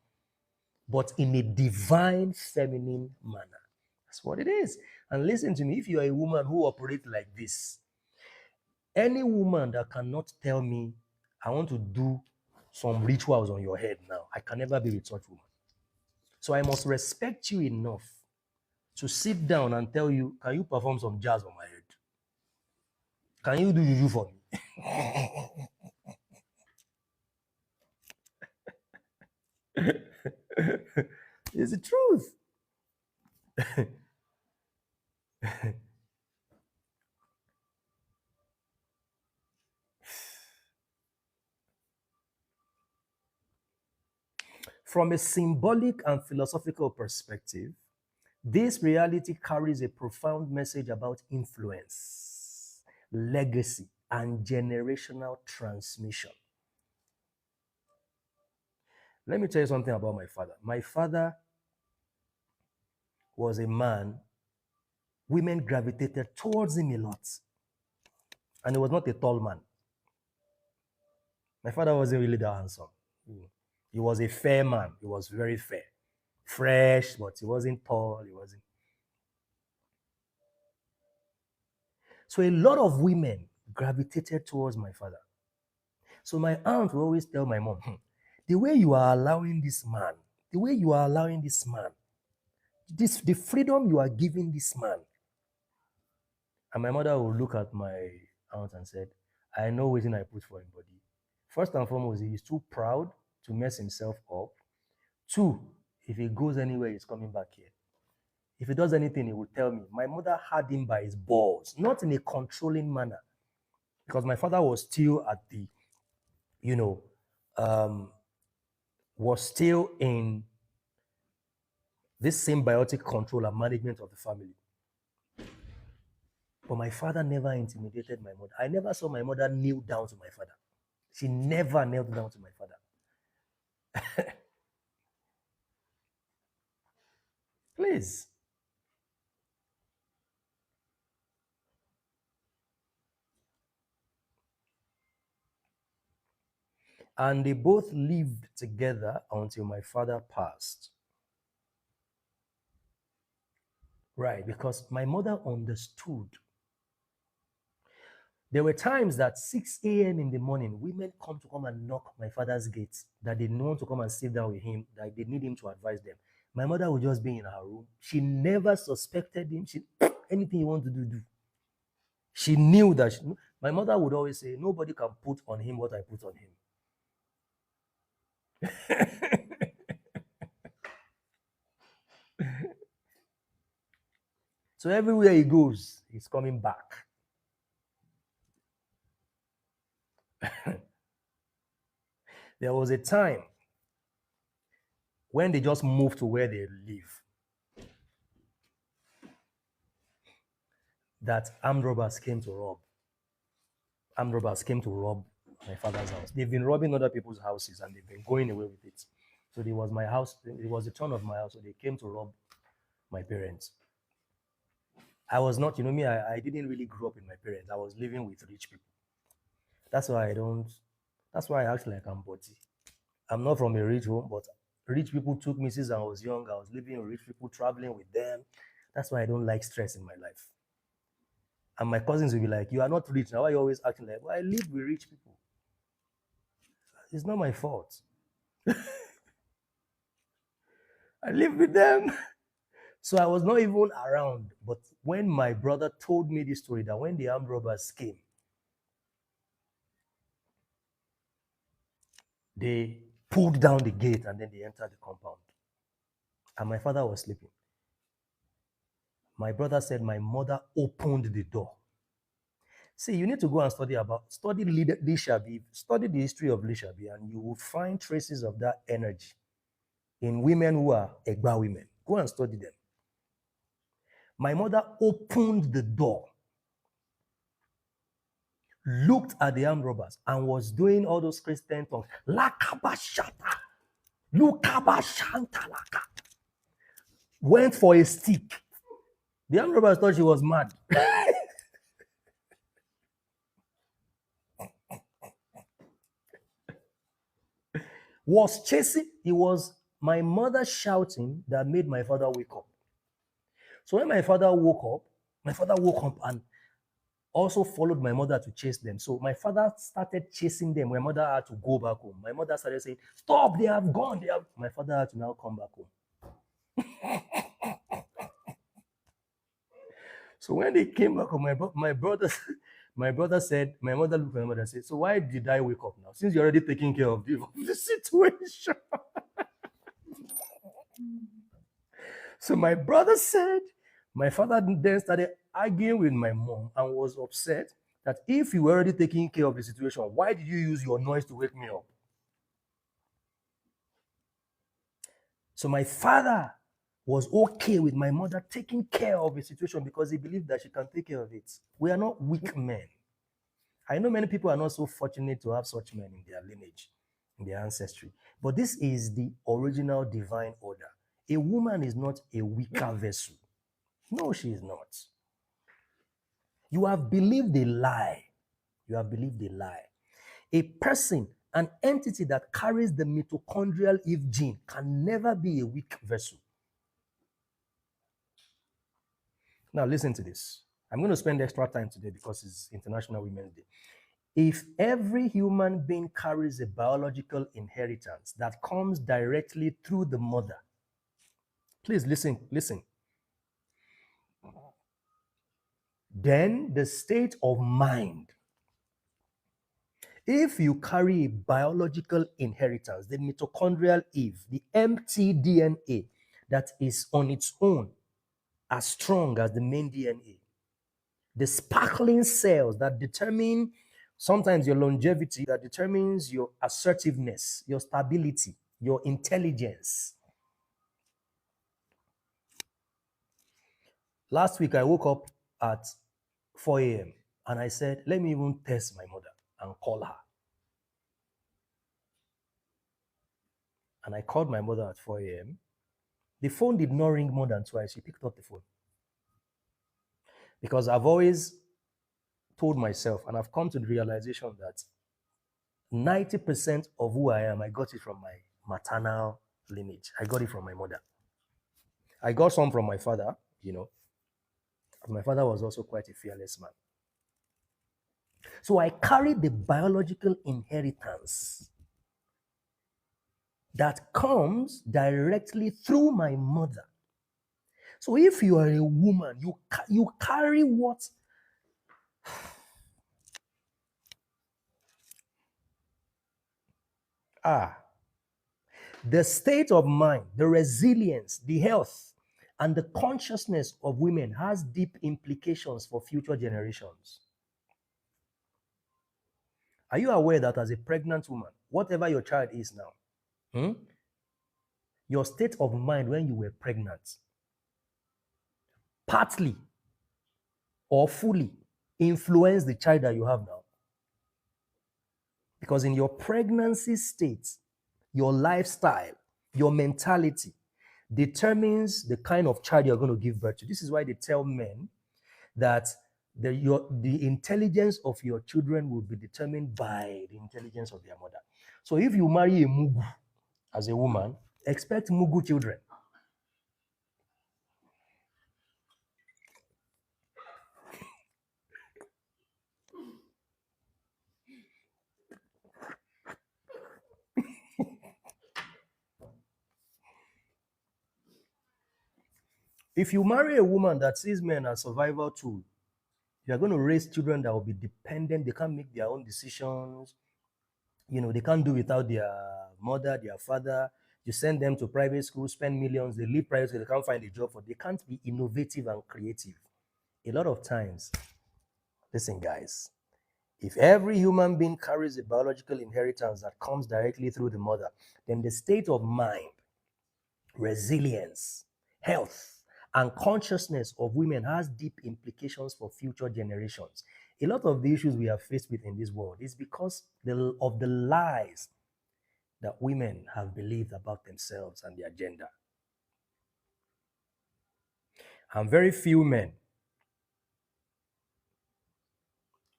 [SPEAKER 1] but in a divine feminine manner. That's what it is. And listen to me, if you are a woman who operates like this, any woman that cannot tell me, I want to do some rituals on your head now, I can never be with such woman. So I must respect you enough to sit down and tell you, can you perform some jazz on my head? Can you do juju for me? It's the truth. From a symbolic and philosophical perspective, this reality carries a profound message about influence, legacy, and generational transmission. Let me tell you something about my father. My father was a man, women gravitated towards him a lot. And he was not a tall man. My father wasn't really that handsome. He was a fair man. He was very fair. Fresh, but he wasn't tall. He wasn't. So a lot of women gravitated towards my father. So my aunt will always tell my mom, the way you are allowing this man, the way you are allowing this man, the freedom you are giving this man. And my mother would look at my aunt and said, I know what I put for him body. First and foremost, he is too proud to mess himself up. Two, if he goes anywhere, he's coming back here. If he does anything, he will tell me. My mother had him by his balls, not in a controlling manner, because my father was still at the, was still in this symbiotic control and management of the family. But my father never intimidated my mother. I never saw my mother kneel down to my father. She never knelt down to my father. Please. And they both lived together until my father passed. Right, because my mother understood. There were times that 6 a.m. in the morning, women come and knock my father's gate, that they want to come and sit down with him, that they need him to advise them. My mother would just be in her room. She never suspected him. Anything you want to do. She knew that. My mother would always say, nobody can put on him what I put on him. So everywhere he goes, he's coming back. There was a time when they just moved to where they live that armed robbers came to rob. Armed robbers came to rob my father's house. They've been robbing other people's houses and they've been going away with it. So it was my house, it was the turn of my house, so they came to rob my parents. I was not, me, I didn't really grow up with my parents. I was living with rich people. That's why I act like I'm body. I'm not from a rich home, but rich people took me since I was young. I was living with rich people, traveling with them. That's why I don't like stress in my life. And my cousins will be like, you are not rich. Now why are you always acting like, well, I live with rich people. It's not my fault. I live with them. So I was not even around. But when my brother told me this story, that when the armed robbers came, they pulled down the gate and then they entered the compound. And my father was sleeping. My brother said my mother opened the door. See, you need to go and study Lishabi, study the history of Lishabi, and you will find traces of that energy in women who are Egba women. Go and study them. My mother opened the door, looked at the armed robbers, and was doing all those Christian tongues. Lakabashata, Lukabashantalaka. Went for a stick. The armed robbers thought she was mad. Was chasing. It was my mother shouting that made my father wake up. So when my father woke up and also followed my mother to chase them. So my father started chasing them. My mother had to go back home. My mother started saying, stop, they have gone. My father had to now come back home. So when they came back home, my brother said, my mother looked at my mother and said, so why did I wake up now? Since you're already taking care of the situation. So my brother said, my father then started arguing with my mom and was upset that if you were already taking care of the situation, why did you use your noise to wake me up? So my father was okay with my mother taking care of the situation because he believed that she can take care of it. We are not weak men. I know many people are not so fortunate to have such men in their lineage, in their ancestry. But this is the original divine order. A woman is not a weaker vessel. No, she is not. You have believed a lie. You have believed a lie. A person, an entity that carries the mitochondrial Eve gene can never be a weak vessel. Now listen to this. I'm going to spend extra time today because it's International Women's Day. If every human being carries a biological inheritance that comes directly through the mother, please listen. Then the state of mind, if you carry a biological inheritance, the mitochondrial Eve, the empty DNA that is on its own as strong as the main DNA, the sparkling cells that determine sometimes your longevity, that determines your assertiveness, your stability, your intelligence. Last week, I woke up at 4 a.m. and I said, let me even test my mother and call her. And I called my mother at 4 a.m. The phone did not ring more than twice. She picked up the phone. Because I've always told myself, and I've come to the realization that 90% of who I am, I got it from my maternal lineage. I got it from my mother. I got some from my father, My father was also quite a fearless man. So I carried the biological inheritance that comes directly through my mother. So if you are a woman, you carry what? The state of mind, the resilience, the health, and the consciousness of women has deep implications for future generations. Are you aware that as a pregnant woman, whatever your child is now, your state of mind when you were pregnant, partly or fully influenced the child that you have now? Because in your pregnancy state, your lifestyle, your mentality determines the kind of child you're going to give birth to. This is why they tell men that the intelligence of your children will be determined by the intelligence of their mother. So if you marry a Mugu as a woman, expect Mugu children. If you marry a woman that sees men as survival tool, you're going to raise children that will be dependent. They can't make their own decisions. They can't do without their mother, their father. You send them to private school, spend millions, they leave private school, they can't find a job, they can't be innovative and creative. A lot of times, listen, guys, if every human being carries a biological inheritance that comes directly through the mother, then the state of mind, resilience, health, and consciousness of women has deep implications for future generations. A lot of the issues we are faced with in this world is because of the lies that women have believed about themselves and their gender. And very few men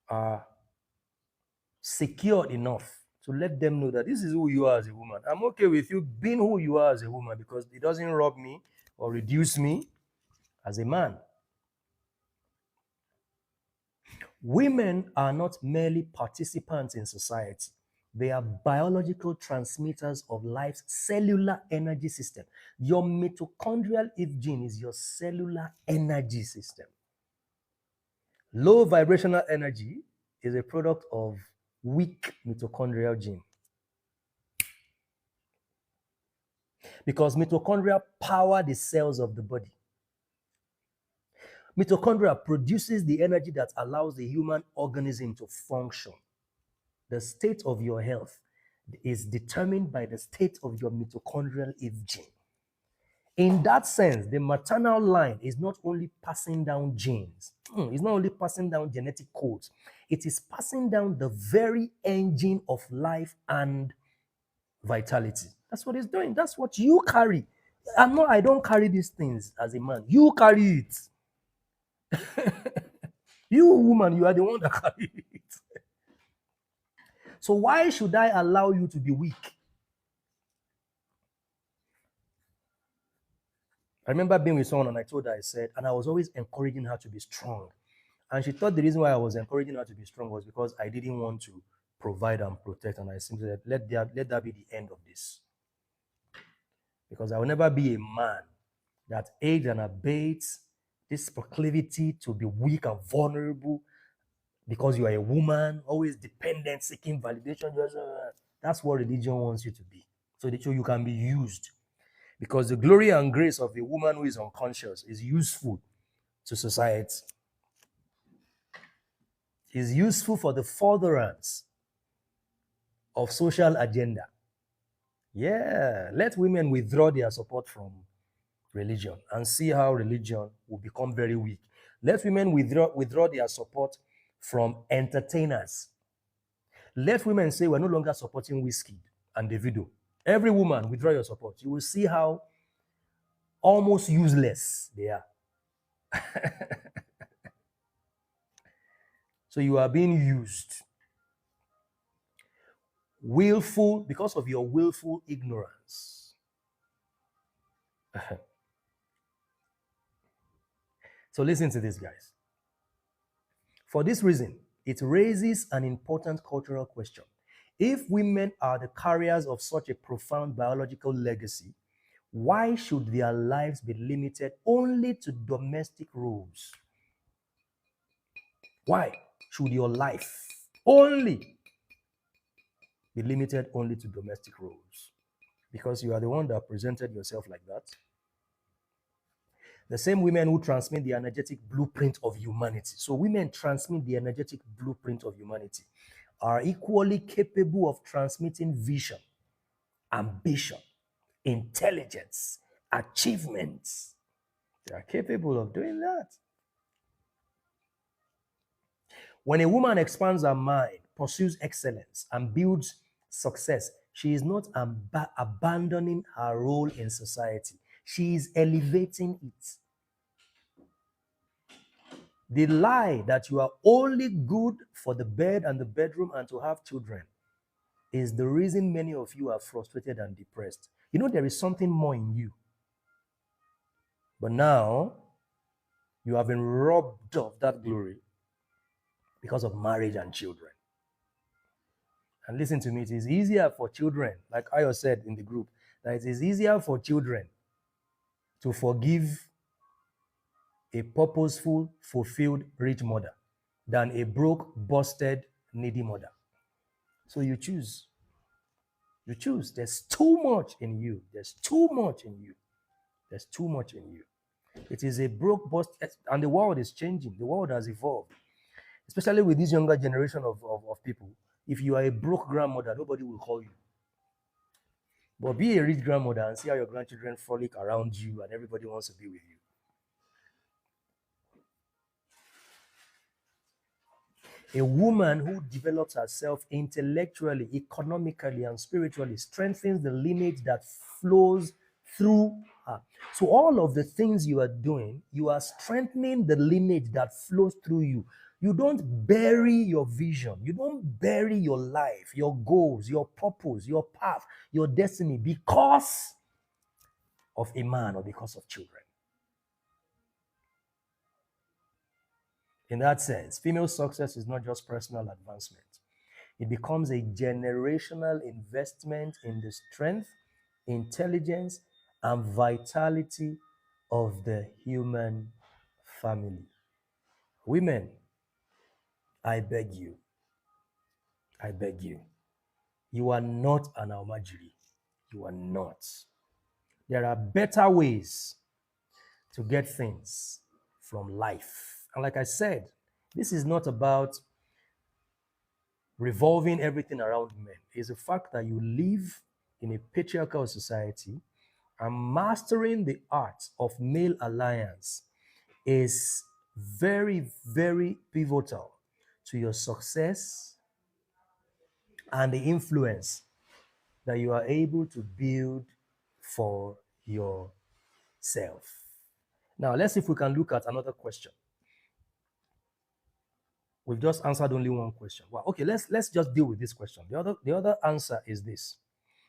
[SPEAKER 1] are secure enough to let them know that this is who you are as a woman. I'm okay with you being who you are as a woman because it doesn't rob me or reduce me as a man. Women are not merely participants in society. They are biological transmitters of life's cellular energy system. Your mitochondrial Eve gene is your cellular energy system. Low vibrational energy is a product of weak mitochondrial gene. Because mitochondria power the cells of the body. Mitochondria produces the energy that allows the human organism to function. The state of your health is determined by the state of your mitochondrial Eve gene. In that sense, the maternal line is not only passing down genes, it's not only passing down genetic codes, it is passing down the very engine of life and vitality. That's what it's doing. That's what you carry. I don't carry these things as a man. You carry it. You, woman, you are the one that carry it. So why should I allow you to be weak? I remember being with someone and I told her, I said, and I was always encouraging her to be strong. And she thought the reason why I was encouraging her to be strong was because I didn't want to provide and protect. And I simply said, let that be the end of this. Because I will never be a man that aids and abates this proclivity to be weak and vulnerable because you are a woman, always dependent, seeking validation. That's what religion wants you to be. So that you can be used. Because the glory and grace of a woman who is unconscious is useful to society. Is useful for the furtherance of social agenda. Yeah, let women withdraw their support from religion and see how religion will become very weak. Let women withdraw their support from entertainers. Let women say we're no longer supporting Whiskey and Davido. Every woman withdraw your support. You will see how almost useless they are. So you are being used. Willful, because of your willful ignorance. So listen to this, guys. For this reason, it raises an important cultural question. If women are the carriers of such a profound biological legacy, why should their lives be limited only to domestic roles? Why should your life only be limited only to domestic roles? Because you are the one that presented yourself like that. The same women who transmit the energetic blueprint of humanity. So women transmit the energetic blueprint of humanity, are equally capable of transmitting vision, ambition, intelligence, achievements. They are capable of doing that. When a woman expands her mind, pursues excellence, and builds success, she is not abandoning her role in society. She is elevating it. The lie that you are only good for the bed and the bedroom and to have children is the reason many of you are frustrated and depressed. You know, there is something more in you. But now, you have been robbed of that glory because of marriage and children. And listen to me, it is easier for children, like Ayo said in the group, that it is easier for children to forgive a purposeful, fulfilled, rich mother than a broke, busted, needy mother. So you choose. You choose. There's too much in you. There's too much in you. There's too much in you. It is a broke, busted, and the world is changing. The world has evolved, especially with this younger generation of people. If you are a broke grandmother, nobody will call you. But be a rich grandmother and see how your grandchildren frolic around you and everybody wants to be with you. A woman who develops herself intellectually, economically, and spiritually strengthens the lineage that flows through her. So all of the things you are doing, you are strengthening the lineage that flows through you. You don't bury your vision. You don't bury your life, your goals, your purpose, your path, your destiny because of a man or because of children. In that sense, female success is not just personal advancement. It becomes a generational investment in the strength, intelligence, and vitality of the human family. Women, I beg you, I beg you. You are not an Almajiri. You are not. There are better ways to get things from life. And like I said, this is not about revolving everything around men. It's the fact that you live in a patriarchal society and mastering the art of male alliance is very, very pivotal to your success and the influence that you are able to build for yourself. Now, let's see if we can look at another question. We've just answered only one question. Well, okay, let's just deal with this question. The other answer is this.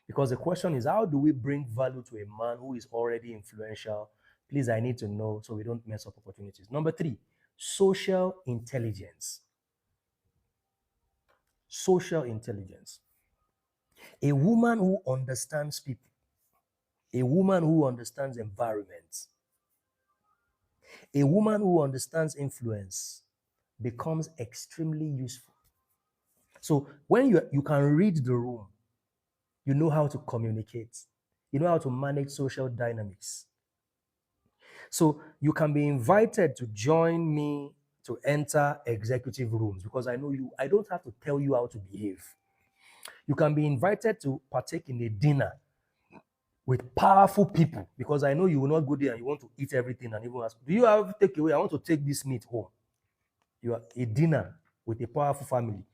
[SPEAKER 1] Because the question is, how do we bring value to a man who is already influential? Please, I need to know so we don't mess up opportunities. Number 3, Social intelligence. Social intelligence. A woman who understands people, a woman who understands environments, a woman who understands influence becomes extremely useful. So when you can read the room, you know how to communicate, you know how to manage social dynamics. So you can be invited to join me to enter executive rooms because I know you, I don't have to tell you how to behave. You can be invited to partake in a dinner with powerful people because I know you will not go there and you want to eat everything and even ask, do you have takeaway? I want to take this meat home. You are a dinner with a powerful family.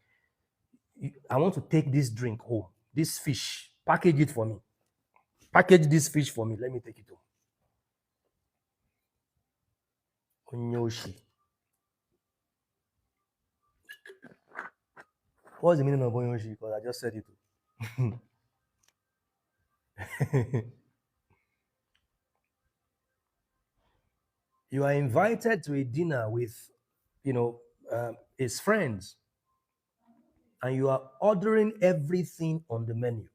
[SPEAKER 1] I want to take this drink home, this fish, package it for me. Package this fish for me. Let me take it home. Onyoshi. What's the meaning of onyoshi? Because I just said it. You are invited to a dinner with, his friends, and you are ordering everything on the menu.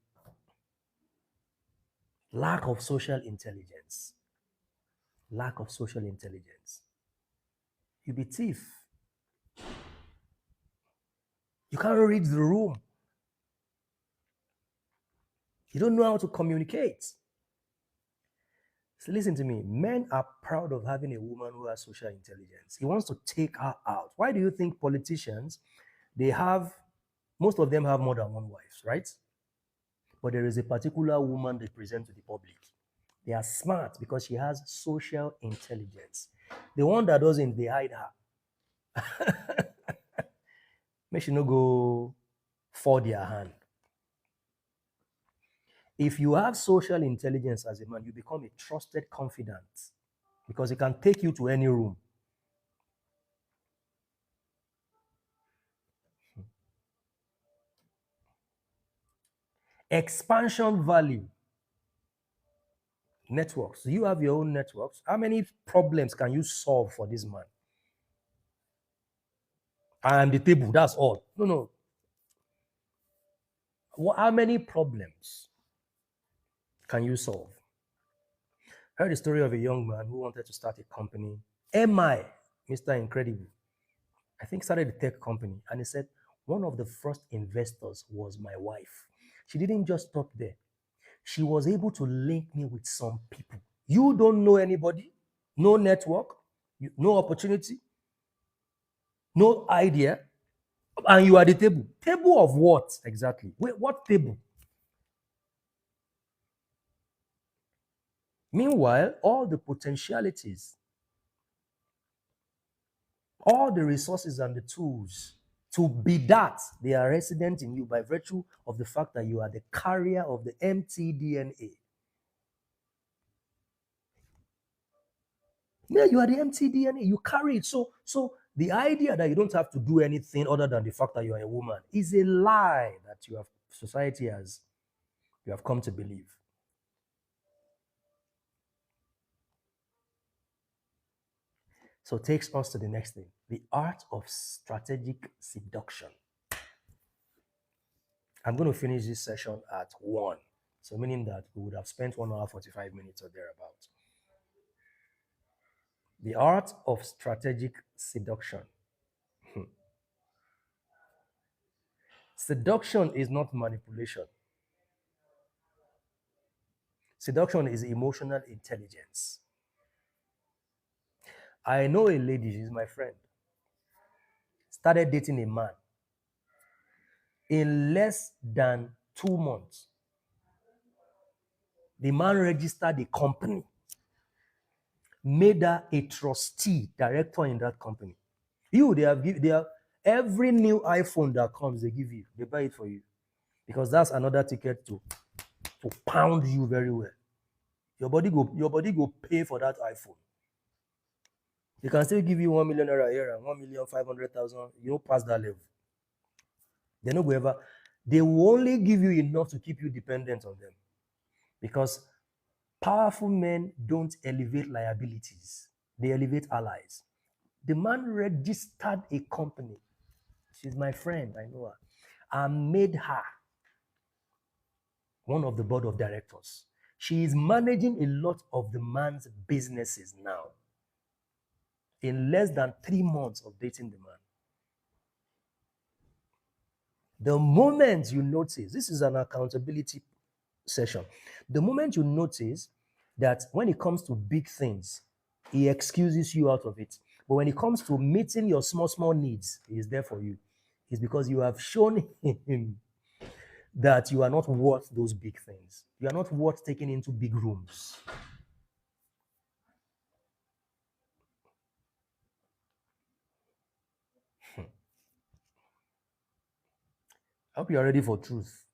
[SPEAKER 1] Lack of social intelligence. Lack of social intelligence. You be thief. You can't read the room. You don't know how to communicate. So listen to me. Men are proud of having a woman who has social intelligence. He wants to take her out. Why do you think politicians, most of them have more than one wife, right? But there is a particular woman they present to the public. They are smart because she has social intelligence. The one that doesn't, they hide her. Make she no go for their hand. If you have social intelligence as a man, you become a trusted confidant because it can take you to any room. Expansion value. Networks. You have your own networks. How many problems can you solve for this man? I am the table, that's all. No. How many problems can you solve? I heard the story of a young man who wanted to start a company. MI, Mr. Incredible, I think started a tech company. And he said, one of the first investors was my wife. She didn't just stop there. She was able to link me with some people. You don't know anybody, no network, no opportunity, no idea, and you are the table. Table of what exactly? Wait, what table? Meanwhile, all the potentialities, all the resources and the tools to be that, they are resident in you by virtue of the fact that you are the carrier of the mtDNA. Yeah, you are the mtDNA. You carry it. So the idea that you don't have to do anything other than the fact that you are a woman is a lie that society has, you have come to believe. So it takes us to the next thing, the art of strategic seduction. I'm going to finish this session at 1. So meaning that we would have spent 1 hour, 45 minutes or thereabouts. The art of strategic seduction. Seduction is not manipulation. Seduction is emotional intelligence. I know a lady, she's my friend, started dating a man. In less than 2 months, the man registered a company, made her a trustee, director in that company. They have every new iPhone that comes, they give you, they buy it for you. Because that's another ticket to pound you very well. Your body go pay for that iPhone. They can still give you 1 million naira here and 1,500,000. You don't pass that level. They will only give you enough to keep you dependent on them. Because powerful men don't elevate liabilities, they elevate allies. The man registered a company. She's my friend, I know her, and made her one of the board of directors. She is managing a lot of the man's businesses now in less than 3 months of dating the man. The moment you notice, this is an accountability session, the moment you notice that when it comes to big things, he excuses you out of it. But when it comes to meeting your small, small needs, he is there for you. It's because you have shown him that you are not worth those big things. You are not worth taking into big rooms. I hope you are ready for truth.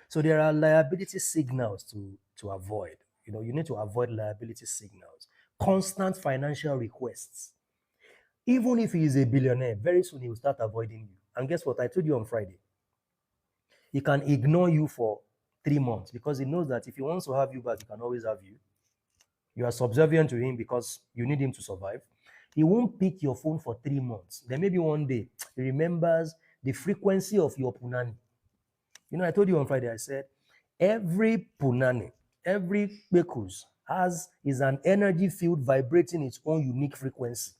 [SPEAKER 1] So there are liability signals to avoid. You need to avoid liability signals. Constant financial requests. Even if he is a billionaire, very soon he will start avoiding you. And guess what? I told you on Friday. He can ignore you for 3 months because he knows that if he wants to have you back, he can always have you. You are subservient to him because you need him to survive. He won't pick your phone for 3 months. Then maybe one day he remembers the frequency of your punani. I told you on Friday, I said, every punani, every bekus is an energy field vibrating its own unique frequency.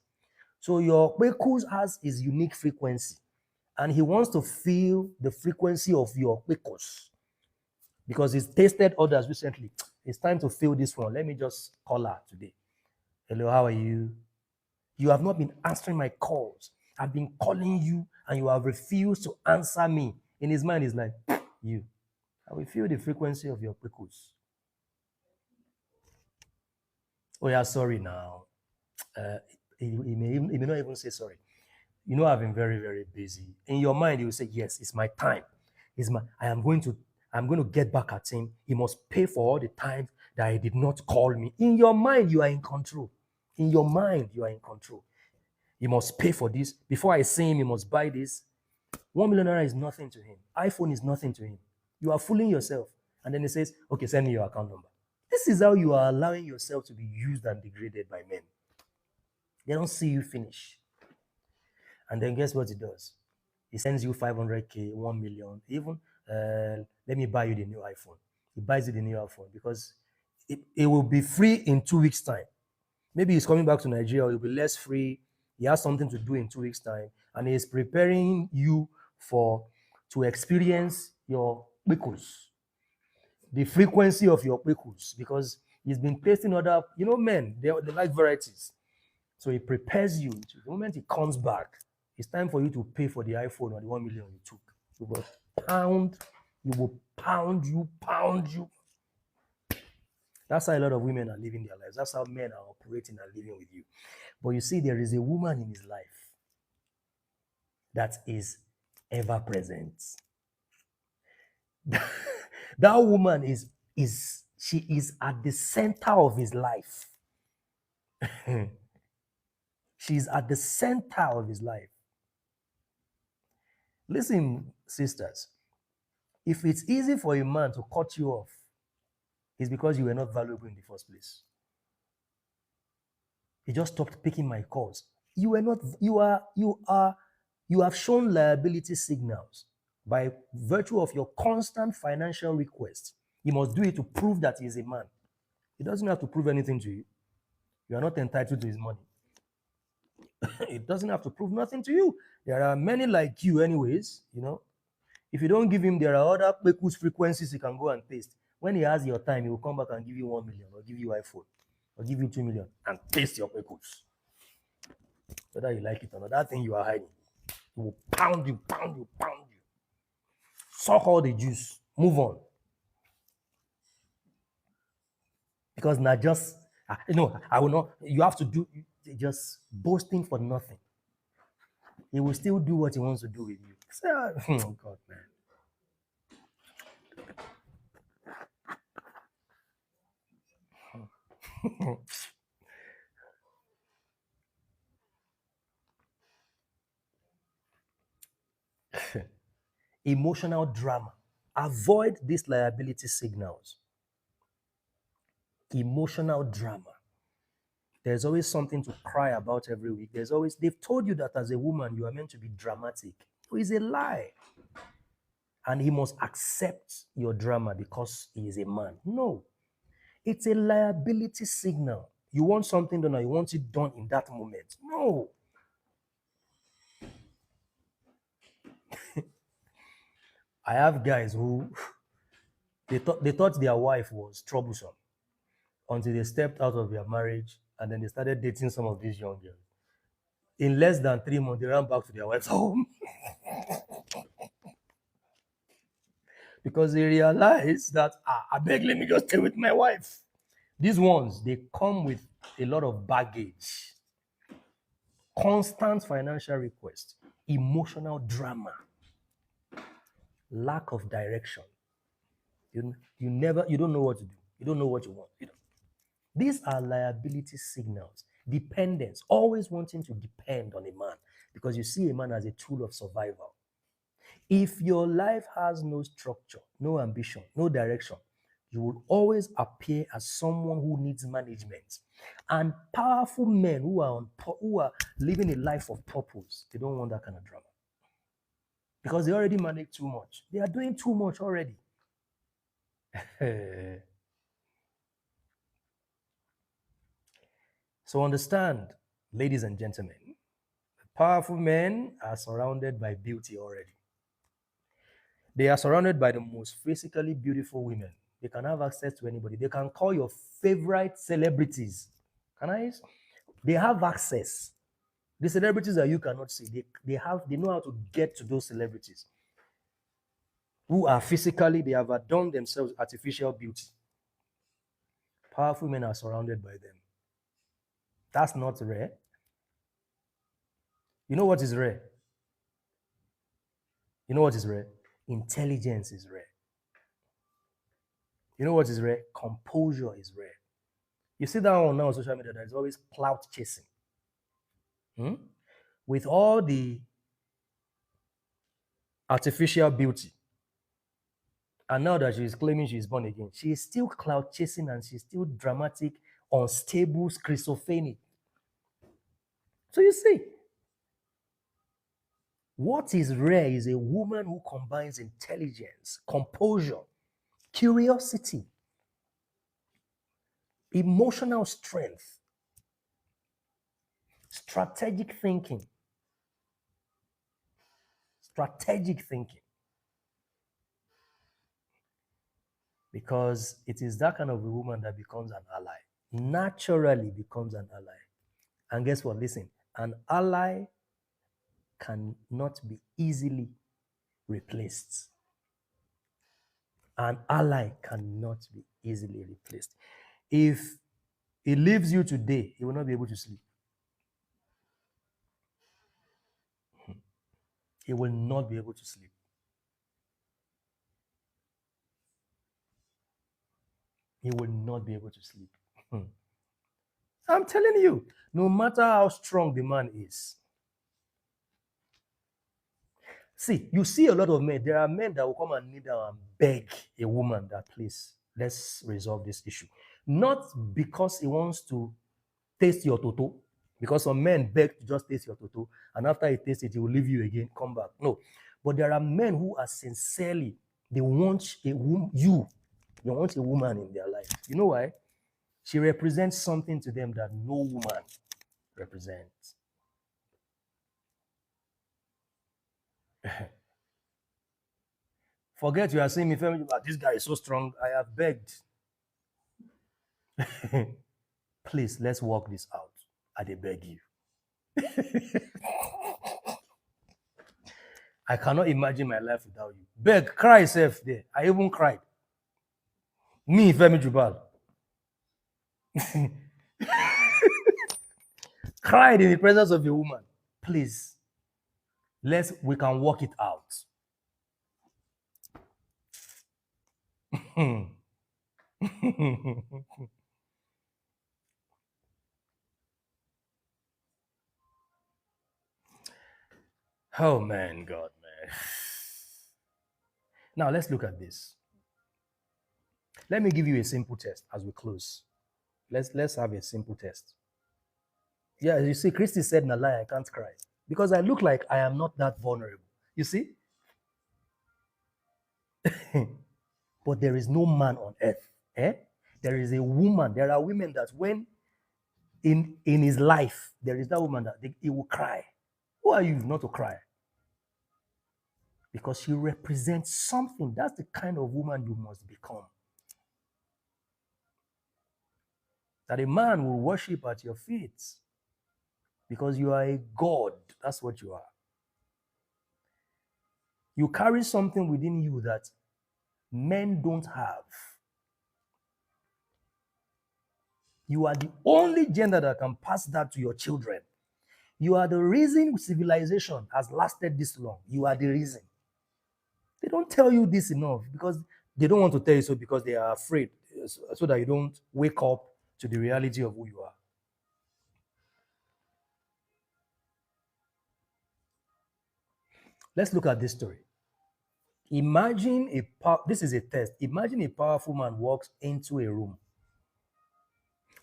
[SPEAKER 1] So your bekus has his unique frequency, and he wants to feel the frequency of your bekus because he's tasted others recently. It's time to feel this one. Let me just call her today. Hello, how are you? You have not been answering my calls. I've been calling you and you have refused to answer me. In his mind, he's like, you. I will feel the frequency of your bekus. Oh yeah, sorry now. He may not even say sorry. I've been very, very busy. In your mind, you will say, yes, it's my time. I'm going to get back at him. He must pay for all the times that he did not call me. In your mind, you are in control. In your mind, you are in control. He must pay for this. Before I see him, he must buy this. 1 million naira is nothing to him. iPhone is nothing to him. You are fooling yourself. And then he says, okay, send me your account number. This is how you are allowing yourself to be used and degraded by men. They don't see you finish. And then guess what he does? He sends you 500K, 1 million, even, let me buy you the new iPhone. He buys you the new iPhone because it will be free in 2 weeks' time. Maybe he's coming back to Nigeria, he'll be less free. He has something to do in 2 weeks' time, and he's preparing you to experience your bekus, the frequency of your bekus, because he's been tasting other, men, they like varieties. So he prepares you. The moment he comes back, it's time for you to pay for the iPhone or the 1 million you took. You will pound you. That's how a lot of women are living their lives. That's how men are operating and living with you. But you see, there is a woman in his life that is ever present. That woman is at the center of his life. She's at the center of his life. Listen, sisters, if it's easy for a man to cut you off, it's because you were not valuable in the first place. He just stopped picking my calls. You have shown liability signals by virtue of your constant financial requests. He must do it to prove that he is a man. He doesn't have to prove anything to you. You are not entitled to his money. It doesn't have to prove nothing to you. There are many like you anyways, If you don't give him, there are other bekus frequencies he can go and taste. When he has your time, he will come back and give you 1 million or give you iPhone or give you 2 million and taste your bekus. Whether you like it or not, that thing you are hiding. He will pound you. Suck all the juice. Move on. Because not just, I will not, you have to do just boasting for nothing. He will still do what he wants to do with you. Oh God, man. Emotional drama. Avoid these liability signals. Emotional drama. There's always something to cry about every week. They've told you that as a woman, you are meant to be dramatic. It's a lie. And he must accept your drama because he is a man. No, it's a liability signal. You want something done, or you want it done in that moment. No. I have guys who they thought their wife was troublesome until they stepped out of their marriage and then they started dating some of these young girls. In less than 3 months, they ran back to their wife's home because they realized that I beg, let me just stay with my wife. These ones, they come with a lot of baggage, constant financial requests, emotional drama, lack of direction. You don't know what to do. You don't know what you want. These are liability signals. Dependence, always wanting to depend on a man because you see a man as a tool of survival. If your life has no structure, no ambition, no direction, you will always appear as someone who needs management. And powerful men who are living a life of purpose, they don't want that kind of drama because they already manage too much. They are doing too much already. So understand, ladies and gentlemen, powerful men are surrounded by beauty already. They are surrounded by the most physically beautiful women. They can have access to anybody. They can call your favorite celebrities. They have access. The celebrities that you cannot see, they know how to get to those celebrities who are physically, they have adorned themselves artificial beauty. Powerful men are surrounded by them. That's not rare. You know what is rare? You know what is rare? Intelligence is rare. You know what is rare? Composure is rare. You see that on now on social media, there's always clout chasing. With all the artificial beauty, and now that she's claiming she's born again, she is still clout chasing and she's still dramatic, unstable, schizophrenic. So you see, what is rare is a woman who combines intelligence, composure, curiosity, emotional strength, strategic thinking. Because it is that kind of a woman that becomes an ally, naturally becomes an ally. And guess what? Listen, an ally cannot be easily replaced. An ally cannot be easily replaced. If he leaves you today, he will not be able to sleep. He will not be able to sleep. He will not be able to sleep. I'm telling you, no matter how strong the man is. See, you see a lot of men. There are men that will come and kneel down and beg a woman that, please, let's resolve this issue. Not because he wants to taste your toto, because some men beg to just taste your toto, and after he tastes it, he will leave you again, come back. No. But there are men who are sincerely, they want a woman in their life. You know why? She represents something to them that no woman represents. Forget you are saying me, Femi, this guy is so strong. I have begged. Please, let's work this out. I beg you. I cannot imagine my life without you. Beg, cry self there. I even cried. Me, Femi Jubal. Cried in the presence of a woman. Please, we can work it out. Oh man, God, man. Now let's look at this. Let me give you a simple test as we close. Let's have a simple test. Yeah, you see, Christy said, "Nalai, I can't cry because I look like I am not that vulnerable." You see, but there is no man on earth. Eh? There is a woman. There are women that when in his life there is that woman that he will cry. Who are you not to cry? Because she represents something. That's the kind of woman you must become. That a man will worship at your feet because you are a god. That's what you are. You carry something within you that men don't have. You are the only gender that can pass that to your children. You are the reason civilization has lasted this long. You are the reason. They don't tell you this enough because they don't want to tell you so because they are afraid so that you don't wake up to the reality of who you are. Let's look at this story. Imagine this is a test. Imagine a powerful man walks into a room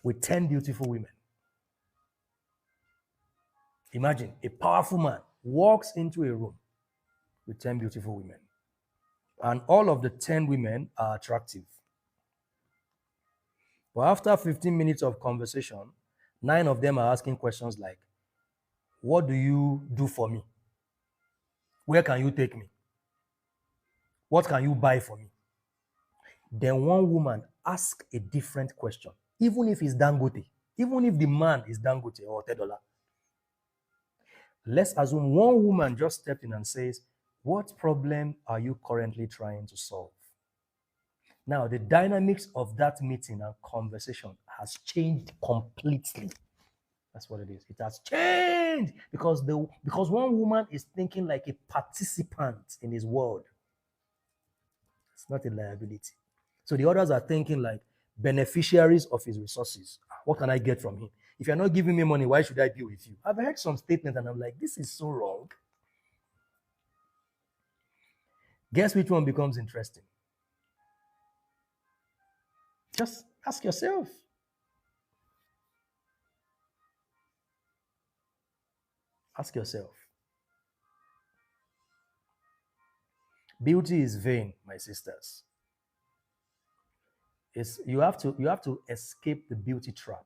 [SPEAKER 1] with 10 beautiful women. Imagine a powerful man walks into a room with 10 beautiful women. And all of the 10 women are attractive. But after 15 minutes of conversation, 9 of them are asking questions like, what do you do for me? Where can you take me? What can you buy for me? Then one woman asks a different question, even if it's Dangote, even if the man is Dangote or Tedola. Let's assume one woman just stepped in and says, what problem are you currently trying to solve? Now, the dynamics of that meeting and conversation has changed completely. That's what it is. It has changed because one woman is thinking like a participant in his world. It's not a liability. So the others are thinking like beneficiaries of his resources. What can I get from him? If you're not giving me money, why should I be with you? I've heard some statements and I'm like, this is so wrong. Guess which one becomes interesting? Just ask yourself. Ask yourself. Beauty is vain, my sisters. You have to escape the beauty trap.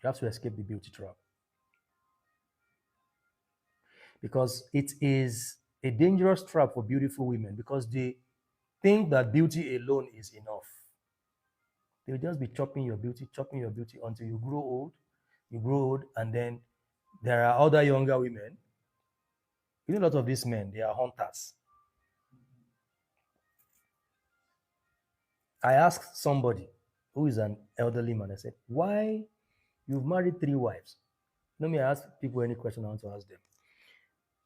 [SPEAKER 1] You have to escape the beauty trap. Because it is a dangerous trap for beautiful women because they think that beauty alone is enough. They'll just be chopping your beauty until you grow old. You grow old, and then there are other younger women. You know, a lot of these men, they are hunters. I asked somebody who is an elderly man, I said, why you've married 3 wives? Let me ask people any question I want to ask them.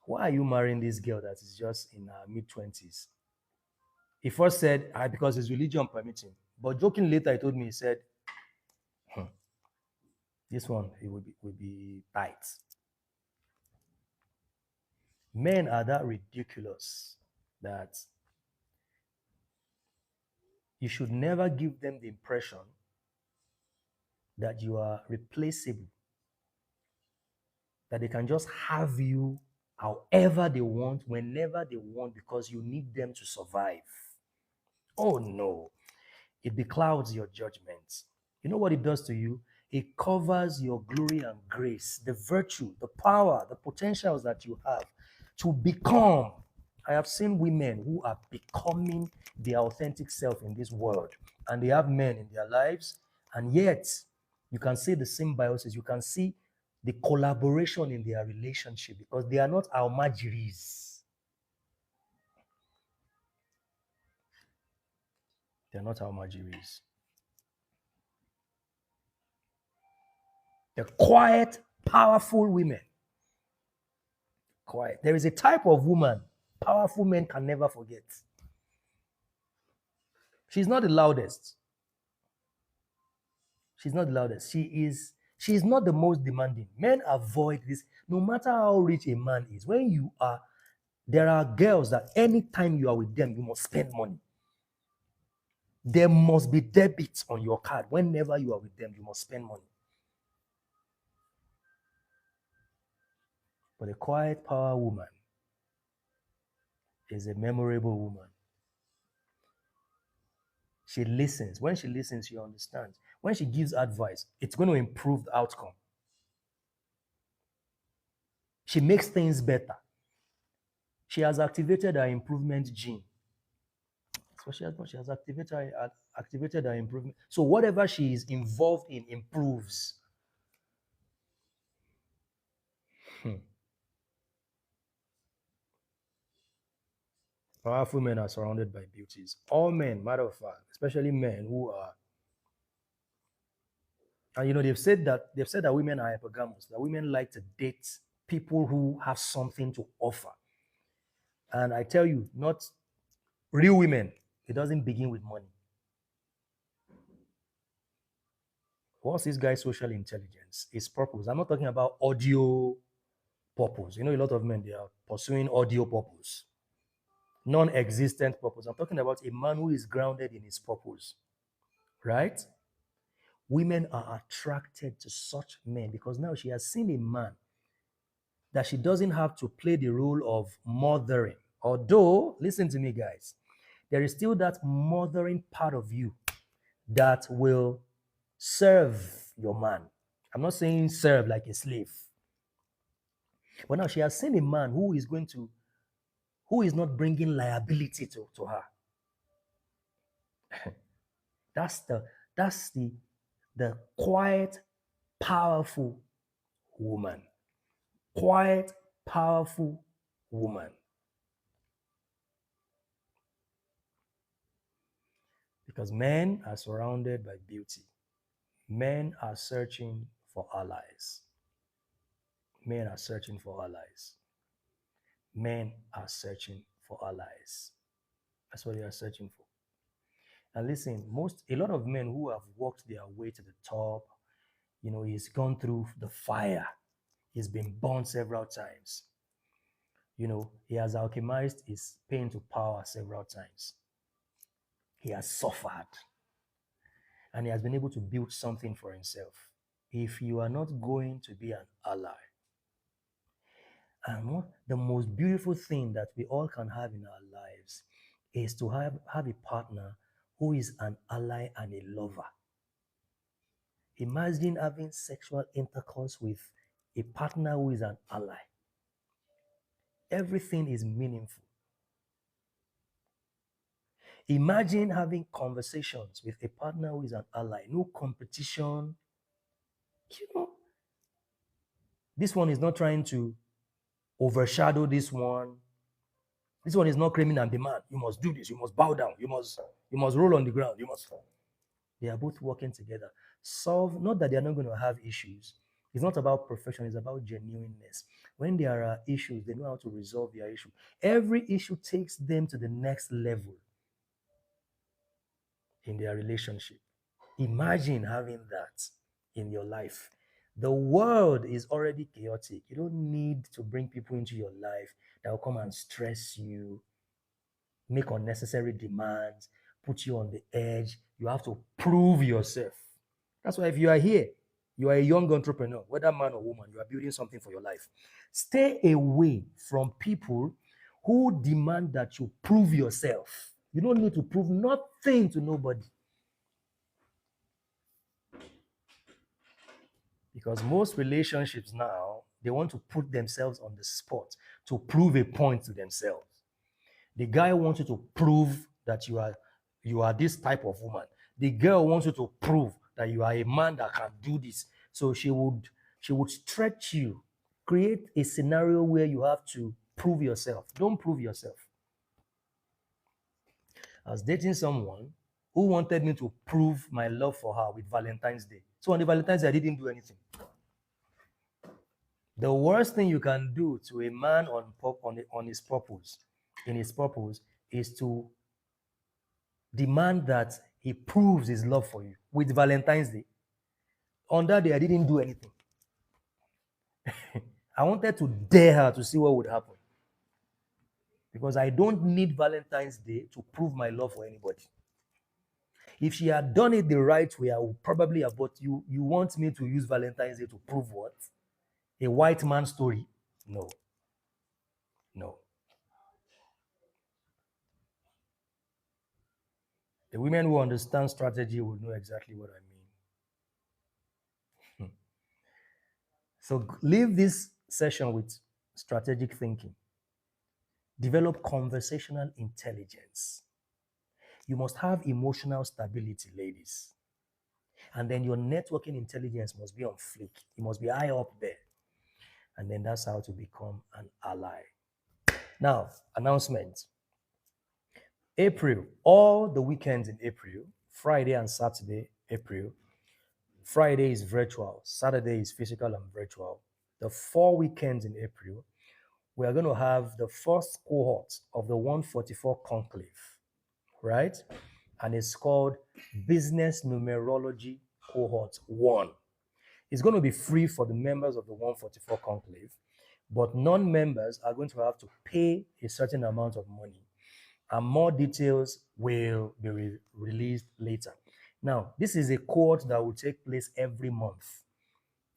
[SPEAKER 1] Why are you marrying this girl that is just in her mid-20s? He first said, because his religion permitting. But joking later, he told me, he said, this one, it would be tight. Men are that ridiculous that you should never give them the impression that you are replaceable, that they can just have you however they want, whenever they want, because you need them to survive. Oh no, it beclouds your judgment. You know what it does to you? It covers your glory and grace, the virtue, the power, the potentials that you have to become. I have seen women who are becoming their authentic self in this world, and they have men in their lives, and yet you can see the symbiosis, you can see the collaboration in their relationship because they are not almajiris. They're not almajiris. They're quiet, powerful women. Quiet. There is a type of woman powerful men can never forget. She's not the loudest. She's not the loudest. She's not the most demanding. Men avoid this. No matter how rich a man is, there are girls that anytime you are with them, you must spend money. There must be debits on your card. Whenever you are with them, you must spend money. But a quiet power woman is a memorable woman. She listens. When she listens, she understands. When she gives advice, it's going to improve the outcome. She makes things better. She has activated her improvement gene. So she has activated her improvement. So whatever she is involved in improves. Hmm. Powerful men are surrounded by beauties. All men, matter of fact, especially men who are, and they've said that women are hypergamous, that women like to date people who have something to offer. And I tell you, not real women, it doesn't begin with money. What's this guy's social intelligence? His purpose. I'm not talking about audio purpose. A lot of men, they are pursuing audio purpose, non-existent purpose. I'm talking about a man who is grounded in his purpose, right? Women are attracted to such men because now she has seen a man that she doesn't have to play the role of mothering. Although, listen to me, guys, there is still that mothering part of you that will serve your man. I'm not saying serve like a slave. But now she has seen a man who is not bringing liability to her. That's the quiet, powerful woman. Quiet, powerful woman. Because men are surrounded by beauty. Men are searching for allies. Men are searching for allies. Men are searching for allies. That's what they are searching for. And listen, a lot of men who have worked their way to the top, he's gone through the fire. He's been burned several times. He has alchemized his pain to power several times. He has suffered. And he has been able to build something for himself. If you are not going to be an ally, and the most beautiful thing that we all can have in our lives is to have a partner who is an ally and a lover. Imagine having sexual intercourse with a partner who is an ally. Everything is meaningful. Imagine having conversations with a partner who is an ally. No competition. This one is not trying to overshadow this one. This one is not claiming I'm the man. You must do this. You must bow down. You must roll on the ground. They are both working together. Not that they are not going to have issues. It's not about perfection. It's about genuineness. When there are issues, they know how to resolve their issue. Every issue takes them to the next level in their relationship. Imagine having that in your life. The world is already chaotic. You don't need to bring people into your life that will come and stress you, make unnecessary demands, put you on the edge. You have to prove yourself. That's why if you are here, you are a young entrepreneur, whether man or woman, you are building something for your life. Stay away from people who demand that you prove yourself. You don't need to prove nothing to nobody. Because most relationships now, they want to put themselves on the spot to prove a point to themselves. The guy wants you to prove that you are this type of woman. The girl wants you to prove that you are a man that can do this. So she would stretch you, create a scenario where you have to prove yourself. Don't prove yourself. I was dating someone who wanted me to prove my love for her with Valentine's Day. So on the Valentine's Day, I didn't do anything. The worst thing you can do to a man on his purpose, in his purpose, is to demand that he proves his love for you with Valentine's Day. On that day, I didn't do anything. I wanted to dare her to see what would happen. Because I don't need Valentine's Day to prove my love for anybody. If she had done it the right way, I would probably have, but you want me to use Valentine's Day to prove what? A white man story. No, no. The women who understand strategy will know exactly what I mean. So leave this session with strategic thinking. Develop conversational intelligence. You must have emotional stability, ladies. And then your networking intelligence must be on fleek. It must be high up there. And then that's how to become an ally. Now, announcement. April, all the weekends in April, Friday and Saturday, April. Friday is virtual, Saturday is physical and virtual. The 4 weekends in April, we are going to have the first cohort of the 144 conclave, right? And it's called Business Numerology Cohort 1. It's going to be free for the members of the 144 conclave, but non-members are going to have to pay a certain amount of money. And more details will be released later. Now, this is a cohort that will take place every month,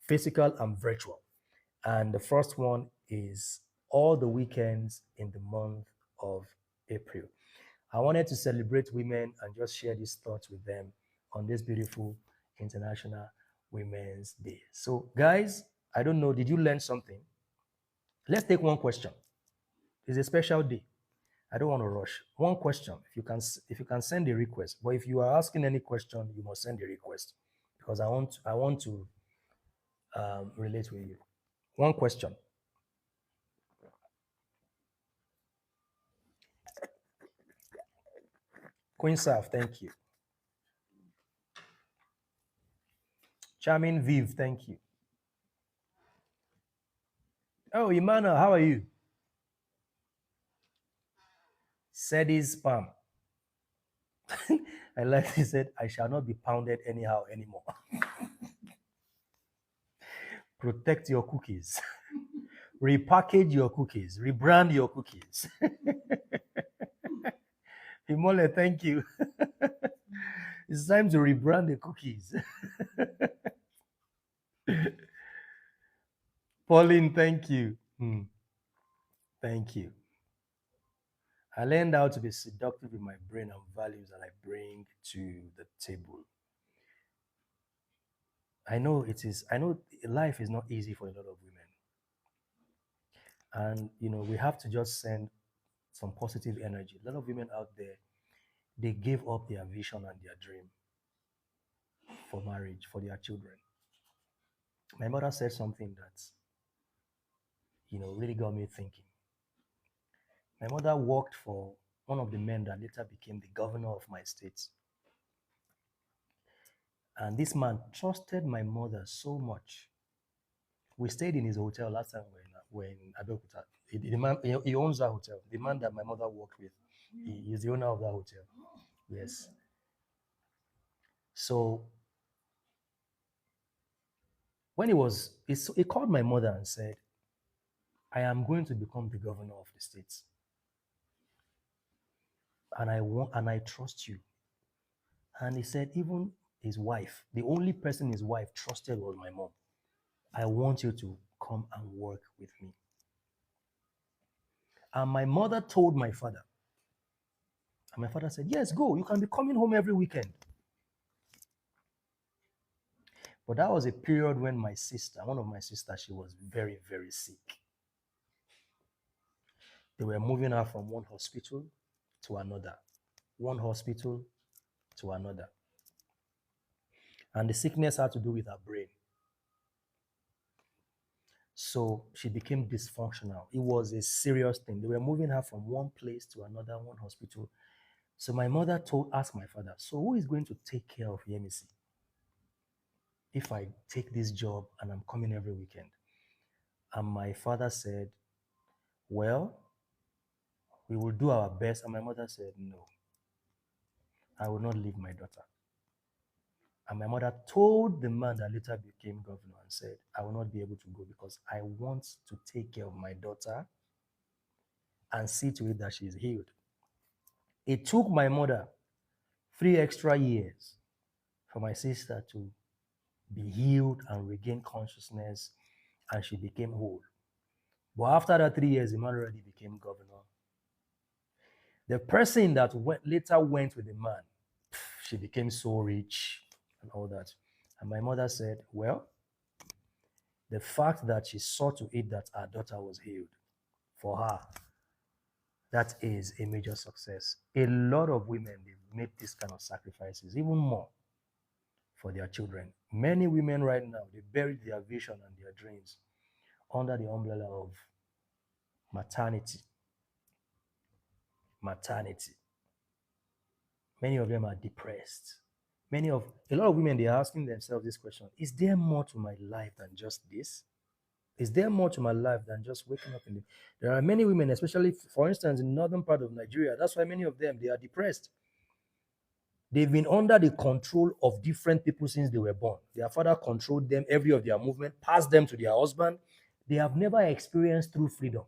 [SPEAKER 1] physical and virtual. And the first one is all the weekends in the month of April. I wanted to celebrate women and just share these thoughts with them on this beautiful International Women's Day. So, guys, I don't know, did you learn something? Let's take one question. It's a special day. I don't want to rush. One question. If you can send a request. But if you are asking any question, you must send a request because I want to relate with you. One question. Queen Saf, thank you. Charming Viv, thank you. Oh, Emmanuel, how are you? Sedis Spam. I like he said, I shall not be pounded anyhow anymore. Protect your cookies. Repackage your cookies. Rebrand your cookies. Imole, thank you. It's time to rebrand the cookies. Pauline, thank you. Thank you. I learned how to be seductive with my brain and values that I bring to the table. I know life is not easy for a lot of women. And we have to just send some positive energy. A lot of women out there, they gave up their vision and their dream for marriage, for their children. My mother said something that, really got me thinking. My mother worked for one of the men that later became the governor of my state. And this man trusted my mother so much. We stayed in his hotel last time when Abeokuta. The man, he owns that hotel. The man that my mother worked with, he is the owner of that hotel. Yes. So when he called my mother and said, I am going to become the governor of the state. And I trust you. And he said, even his wife, the only person his wife trusted was my mom. I want you to come and work with me. And my mother told my father. And my father said, yes, go. You can be coming home every weekend. But that was a period when one of my sisters, she was very, very sick. They were moving her from one hospital to another, one hospital to another. And the sickness had to do with her brain. So she became dysfunctional. It was a serious thing. They were moving her from one place to another, one hospital. So my mother asked my father, so who is going to take care of Yemisi if I take this job and I'm coming every weekend? And my father said, well, we will do our best. And my mother said, no, I will not leave my daughter. And my mother told the man that later became governor and said, I will not be able to go because I want to take care of my daughter and see to it that she is healed. It took my mother 3 extra years for my sister to be healed and regain consciousness, and she became whole. But after that 3 years, the man already became governor. The person that later went with the man, she became so rich and all that. And my mother said, well, the fact that she saw to it that her daughter was healed, for her, that is a major success. A lot of women, they've made this kind of sacrifices, even more for their children. Many women right now, they buried their vision and their dreams under the umbrella of maternity. Maternity. Many of them are depressed. A lot of women, they are asking themselves this question: is there more to my life than just this? Is there more to my life than just waking up in the... There are many women, especially for instance, in the northern part of Nigeria. That's why many of them, they are depressed. They've been under the control of different people since they were born. Their father controlled them, every of their movement, passed them to their husband. They have never experienced true freedom.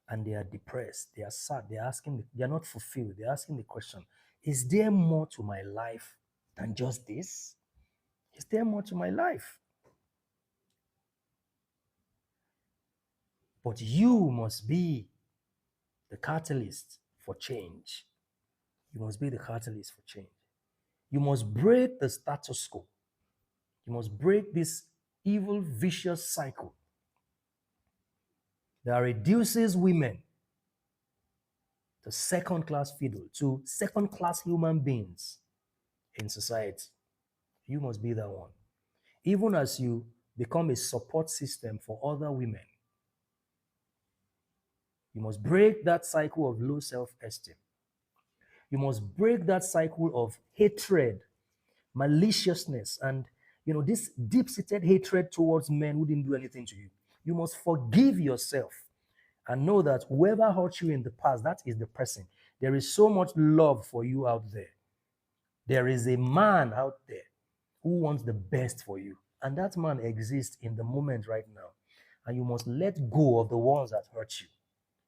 [SPEAKER 1] And they are depressed. They are sad. They are not fulfilled. They're asking the question, is there more to my life than just this? Is there more to my life? But you must be the catalyst for change. You must be the catalyst for change. You must break the status quo. You must break this evil, vicious cycle that reduces women to second-class fiddle, to second-class human beings in society. You must be that one. Even as you become a support system for other women, you must break that cycle of low self-esteem. You must break that cycle of hatred, maliciousness, and this deep-seated hatred towards men who didn't do anything to you. You must forgive yourself and know that whoever hurt you in the past, that is the person. There is so much love for you out there. There is a man out there who wants the best for you. And that man exists in the moment right now. And you must let go of the ones that hurt you.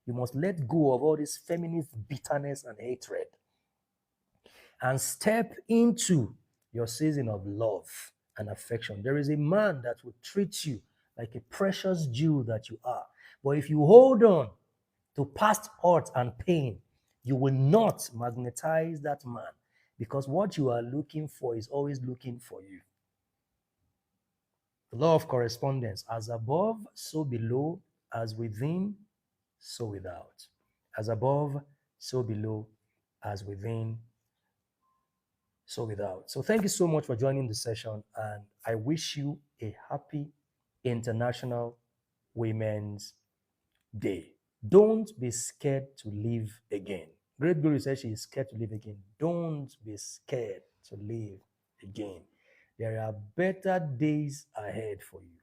[SPEAKER 1] You must let go of all this feminist bitterness and hatred and step into your season of love and affection. There is a man that will treat you like a precious jewel that you are. But if you hold on to past hurt and pain, you will not magnetize that man, because what you are looking for is always looking for you. The law of correspondence: as above, so below, as within, so without. As above, so below, as within, so without. So thank you so much for joining the session, and I wish you a happy International Women's Day. Don't be scared to live again. Great Guru says she is scared to live again. Don't be scared to live again. There are better days ahead for you.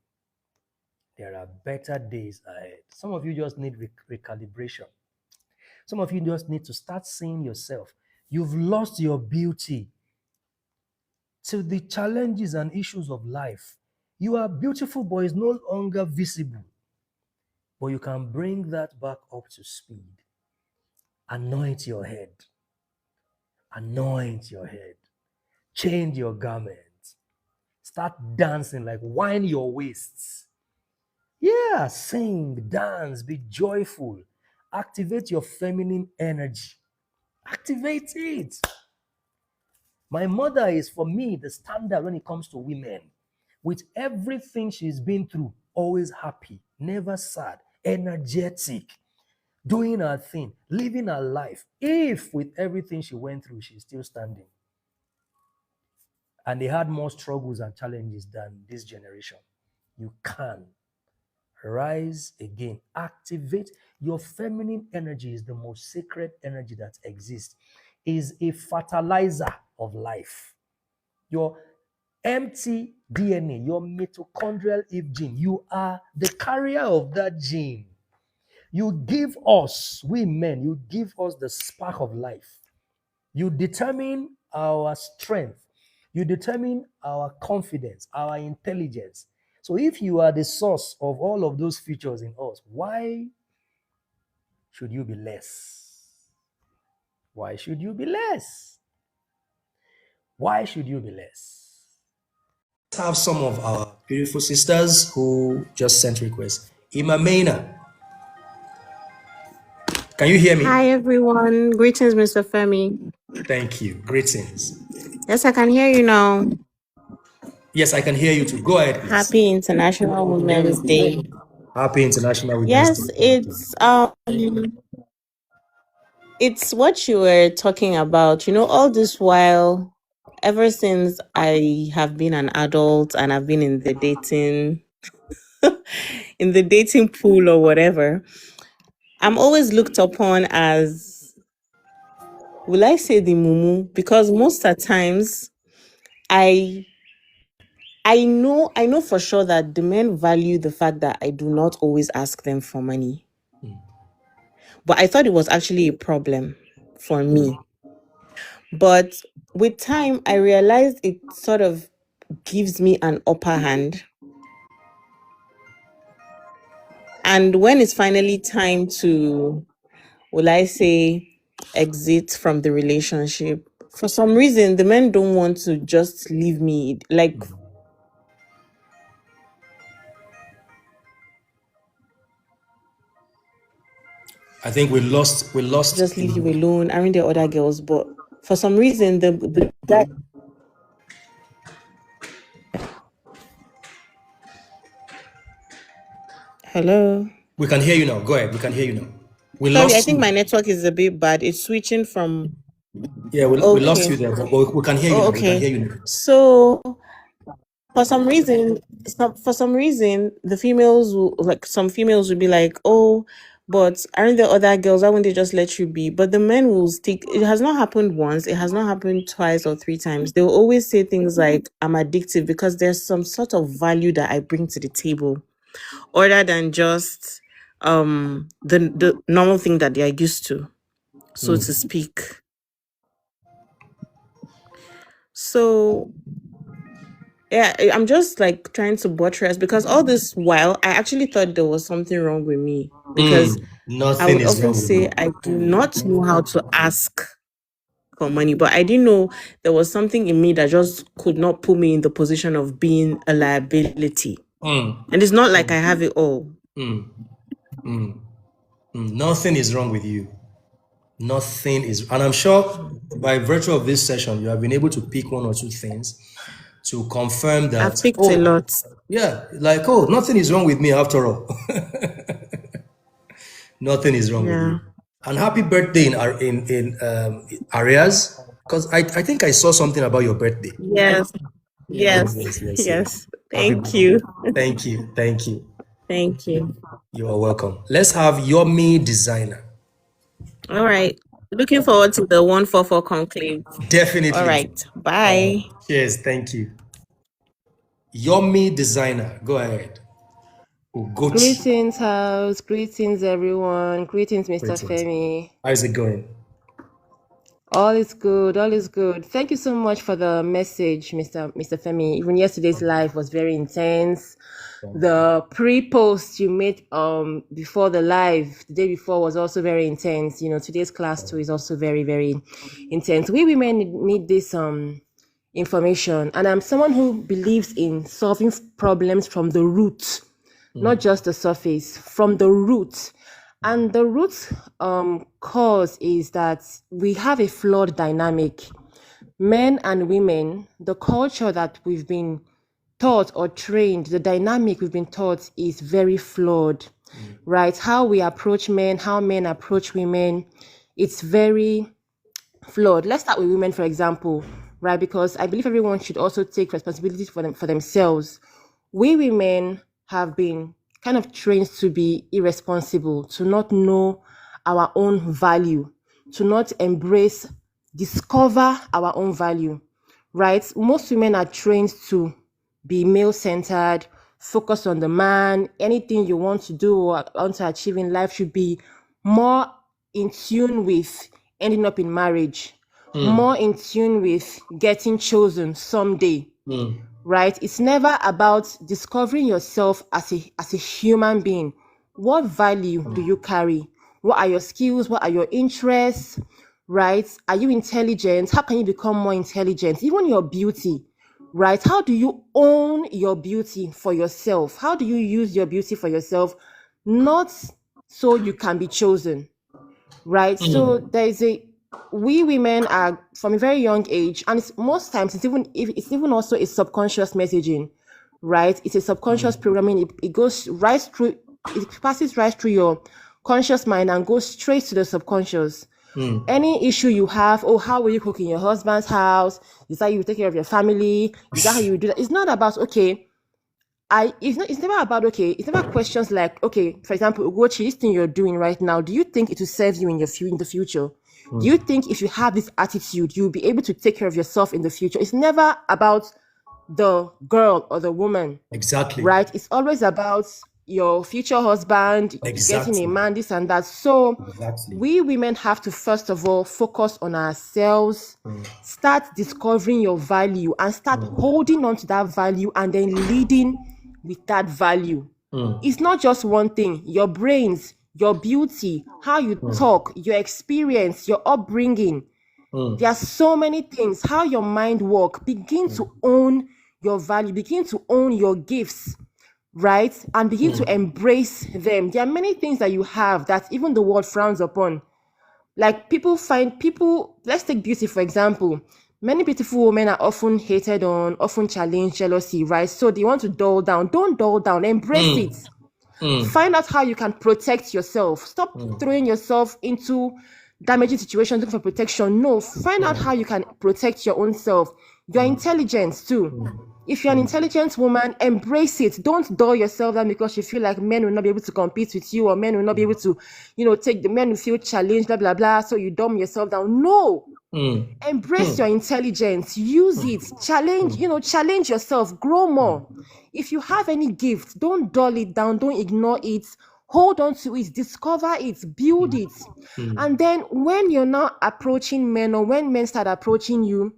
[SPEAKER 1] There are better days ahead. Some of you just need recalibration. Some of you just need to start seeing yourself. You've lost your beauty to the challenges and issues of life. You are beautiful, but it's no longer visible. But you can bring that back up to speed. Anoint your head. Anoint your head. Change your garment. Start dancing, like wine your waists. Yeah, sing, dance, be joyful. Activate your feminine energy. Activate it. My mother is, for me, the standard when it comes to women. With everything she's been through, always happy, never sad, energetic, doing her thing, living her life. If with everything she went through, she's still standing. And they had more struggles and challenges than this generation. You can rise again. Activate your feminine energy. Is the most sacred energy that exists. Is a fertilizer of life. Your empty DNA, your mitochondrial Eve gene, you are the carrier of that gene. You give us, we men, you give us the spark of life. You determine our strength. You determine our confidence, our intelligence. So if you are the source of all of those features in us, why should you be less? Why should you be less? Why should you be less? Let's have some of our beautiful sisters who just sent requests. Imamena, can you hear me?
[SPEAKER 2] Hi, everyone. Greetings, Mr. Femi.
[SPEAKER 1] Thank you. Greetings.
[SPEAKER 2] Yes, I can hear you now.
[SPEAKER 1] Yes, I can hear you too. Go ahead, please.
[SPEAKER 2] Happy International Women's Day.
[SPEAKER 1] Happy International Women's
[SPEAKER 2] Yes,
[SPEAKER 1] Day. Thank you.
[SPEAKER 2] it's what you were talking about. All this while, ever since I have been an adult and I've been in the dating in the dating pool or whatever, I'm always looked upon as, will I say, the mumu? Because most at times I know for sure that the men value the fact that I do not always ask them for money. But I thought it was actually a problem for me. But with time, I realized it sort of gives me an upper hand. And when it's finally time to, will I say, exit from the relationship, for some reason, the men don't want to just leave me. Like,
[SPEAKER 1] I think we lost
[SPEAKER 2] just leave you alone. Aren't there other girls? But for some reason, the guy. Hello.
[SPEAKER 1] We can hear you now. Go ahead. We can hear you now. We
[SPEAKER 2] Sorry, I
[SPEAKER 1] lost
[SPEAKER 2] think
[SPEAKER 1] you.
[SPEAKER 2] my network is a bit bad. It's switching from.
[SPEAKER 1] Yeah, we lost
[SPEAKER 2] Okay.
[SPEAKER 1] you there, but we can hear you now. We can
[SPEAKER 2] Okay.
[SPEAKER 1] hear you now.
[SPEAKER 2] So for some reason, the females will, like, some females will be like, "Oh, but aren't there other girls? Why won't they just let you be?" But the men will stick. It has not happened once. It has not happened twice or three times. They'll always say things like, "I'm addictive because there's some sort of value that I bring to the table, other than just the normal thing that they are used to, so to speak." So yeah, I'm just like trying to buttress, because all this while I actually thought there was something wrong with me, because I
[SPEAKER 1] Nothing
[SPEAKER 2] would
[SPEAKER 1] is
[SPEAKER 2] often
[SPEAKER 1] wrong with
[SPEAKER 2] say
[SPEAKER 1] you.
[SPEAKER 2] I do not know how to ask for money, but I didn't know there was something in me that just could not put me in the position of being a liability. And it's not like I have it all.
[SPEAKER 1] Nothing is wrong with you. Nothing is, and I'm sure by virtue of this session, you have been able to pick one or two things to confirm that,
[SPEAKER 2] I've picked a
[SPEAKER 1] oh,
[SPEAKER 2] lot.
[SPEAKER 1] yeah, like, oh, nothing is wrong with me after all. Nothing is wrong with
[SPEAKER 2] Yeah.
[SPEAKER 1] you. And happy birthday in areas, because I think I saw something about your birthday.
[SPEAKER 2] Yes. Yes.
[SPEAKER 1] Yes, yes, yes.
[SPEAKER 2] Yes.
[SPEAKER 1] Happy
[SPEAKER 2] Thank you.
[SPEAKER 1] birthday. Thank you. Thank you.
[SPEAKER 2] Thank you.
[SPEAKER 1] You are welcome. Let's have Yomi Designer.
[SPEAKER 2] All right. Looking forward to the 144 conclave. All
[SPEAKER 1] Definitely.
[SPEAKER 2] right. Bye.
[SPEAKER 1] Cheers. Thank you. Yomi Designer. Go ahead. Ugochi.
[SPEAKER 3] Greetings, house. Greetings, everyone. Greetings, Mr.
[SPEAKER 1] Greetings.
[SPEAKER 3] Femi.
[SPEAKER 1] How's it going?
[SPEAKER 3] All is good. All is good. Thank you so much for the message, Mr. Femi. Even yesterday's live was very intense. The pre-post you made before the live the day before was also very intense. Today's class too is also very, very intense. We women need this information, and I'm someone who believes in solving problems from the root, not just the surface, from the root. And the root cause is that we have a flawed dynamic. Men and women, the culture that we've been taught or trained, the dynamic we've been taught is very flawed, right? How we approach men, how men approach women, it's very flawed. Let's start with women, for example, right? Because I believe everyone should also take responsibility for themselves. We women have been kind of trained to be irresponsible, to not know our own value, to not embrace, discover our own value, right? Most women are trained to be male-centered, focus on the man. Anything you want to do or want to achieve in life should be more in tune with ending up in marriage, more in tune with getting chosen someday, right? It's never about discovering yourself as a human being. What value do you carry? What are your skills? What are your interests? Right? Are you intelligent? How can you become more intelligent? Even your beauty, right? How do you own your beauty for yourself? How do you use your beauty for yourself? not so you can be chosen, right? So there is we women are from a very young age, and it's most times it's even also a subconscious messaging, right? It's a subconscious programming. It goes right through, it passes right through your conscious mind and goes straight to the subconscious. Any issue you have, oh, how will you cook in your husband's house? Is that you take care of your family? Is that how you do that? It's not about, okay, it's never about, okay, it's never questions like, okay, for example, Ugochi, this thing you're doing right now, do you think it will serve you in the future? Do you think if you have this attitude, you'll be able to take care of yourself in the future? It's never about the girl or the woman.
[SPEAKER 1] Exactly.
[SPEAKER 3] Right? It's always about your future husband,
[SPEAKER 1] Exactly.
[SPEAKER 3] getting a man, this and that. So
[SPEAKER 1] Exactly.
[SPEAKER 3] we women have to first of all focus on ourselves, start discovering your value and start holding on to that value and then leading with that value. It's not just one thing. Your brains, your beauty, how you talk, your experience, your upbringing. There are so many things. How your mind works. Begin to own your value. Begin to own your gifts, right? And begin to embrace them. There are many things that you have that even the world frowns upon. Like let's take beauty, for example. Many beautiful women are often hated on, often challenged, jealousy, right? So they want to dull down. Don't dull down. Embrace it. Find out how you can protect yourself. Stop throwing yourself into damaging situations looking for protection. No, find out how you can protect your own self. Your intelligence too. If you're an intelligent woman, embrace it. Don't dull yourself down because you feel like men will not be able to compete with you, or men will not be able to, take the men who feel challenged, blah, blah, blah. So you dumb yourself down. No. Embrace your intelligence. Use it. Challenge yourself. Grow more. If you have any gift, don't dull it down. Don't ignore it. Hold on to it. Discover it. Build it. And then when you're now approaching men, or when men start approaching you,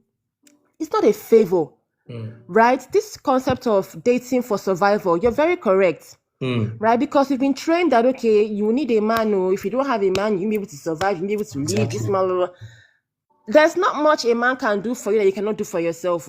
[SPEAKER 3] it's not a favor, right? This concept of dating for survival, you're very correct, right? Because you've been trained that, okay, you need a man, or if you don't have a man, you'll be able to survive, you'll be able to live. This man, there's not much a man can do for you that you cannot do for yourself,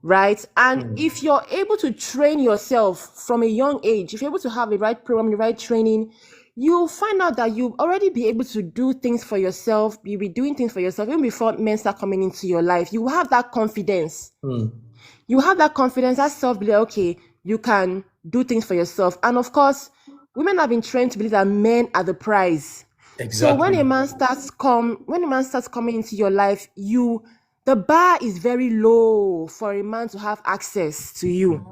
[SPEAKER 3] right? And if you're able to train yourself from a young age, if you're able to have the right program, the right training, you'll find out that you'll already be able to do things for yourself. You'll be doing things for yourself even before men start coming into your life. You have that confidence. You have that confidence, that self-belief, okay, you can do things for yourself. And of course, women have been trained to believe that men are the prize. Exactly. So when a man starts coming into your life, the bar is very low for a man to have access to you.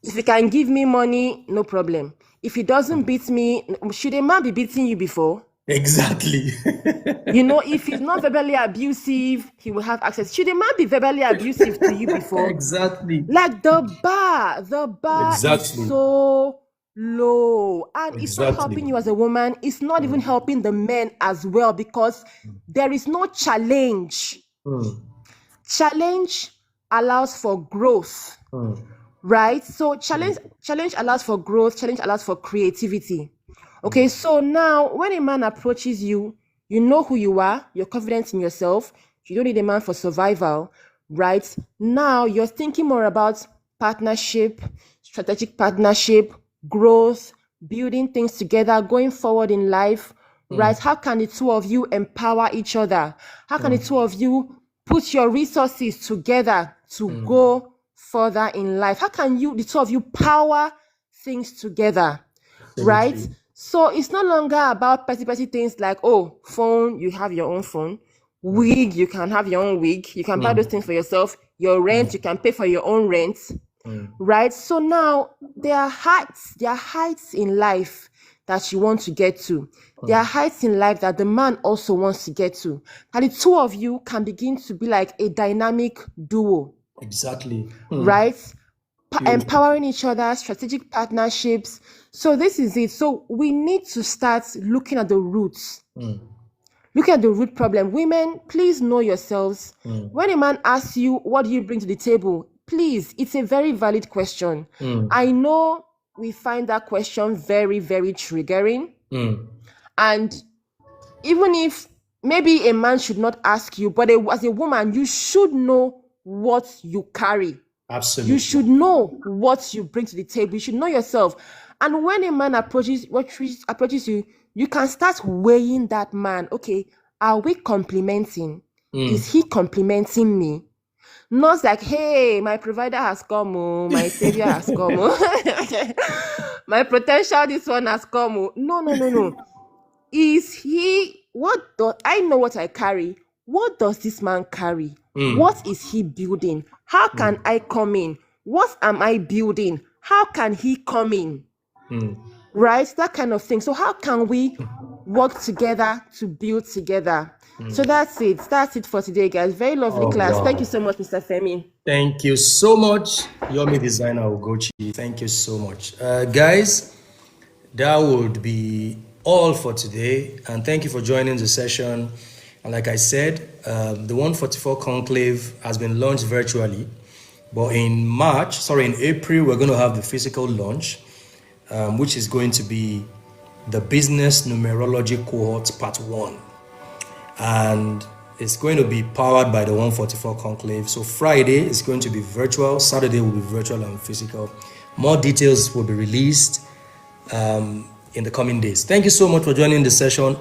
[SPEAKER 3] If he can give me money, no problem. If he doesn't beat me, should a man be beating you before?
[SPEAKER 1] Exactly.
[SPEAKER 3] If he's not verbally abusive, he will have access. Should a man be verbally abusive to you before?
[SPEAKER 1] Exactly.
[SPEAKER 3] Like the bar is so low, and it's not helping you as a woman. It's not even helping the men as well, because there is no challenge. Challenge allows for growth. Right? So challenge allows for growth, challenge allows for creativity. Okay, so now when a man approaches you, you know who you are, you're confident in yourself, you don't need a man for survival, right? Now you're thinking more about partnership, strategic partnership, growth, building things together, going forward in life, right? How can the two of you empower each other? How can the two of you put your resources together to go further in life? How can the two of you power things together, right? So it's no longer about petty things like, oh, phone, you have your own phone. Wig, you can have your own wig. You can buy those things for yourself. Your rent, you can pay for your own rent, right? So now there are heights in life that you want to get to. There are heights in life that the man also wants to get to. And the two of you can begin to be like a dynamic duo.
[SPEAKER 1] Exactly.
[SPEAKER 3] Right? Empowering each other, strategic partnerships. So this is it. So we need to start looking at the roots. Look at the root problem. Women, please know yourselves. When a man asks you, what do you bring to the table? Please, it's a very valid question. I know we find that question very, very triggering. And even if maybe a man should not ask you, but as a woman, you should know what you carry.
[SPEAKER 1] Absolutely.
[SPEAKER 3] You should know what you bring to the table. You should know yourself. And when a man approaches you, you can start weighing that man. Okay, are we complimenting? Is he complimenting me? Not like, hey, my provider has come, my savior has come, my potential, this one has come. No. Is he, I know what I carry. What does this man carry? What is he building? How can I come in? What am I building? How can he come in? Right? That kind of thing. So how can we work together to build together? So that's it. That's it for today, guys. Very lovely class.
[SPEAKER 1] Wow.
[SPEAKER 3] Thank you so much, Mr. Femi.
[SPEAKER 1] Thank you so much, Yomi Designer Ugochi. Thank you so much. Guys, that would be all for today. And thank you for joining the session. And like I said, the 144 Conclave has been launched virtually. But in April, we're going to have the physical launch, which is going to be the Business Numerology Cohort Part 1. And it's going to be powered by the 144 Conclave. So Friday is going to be virtual, Saturday will be virtual and physical. More details will be released in the coming days. Thank you so much for joining the session.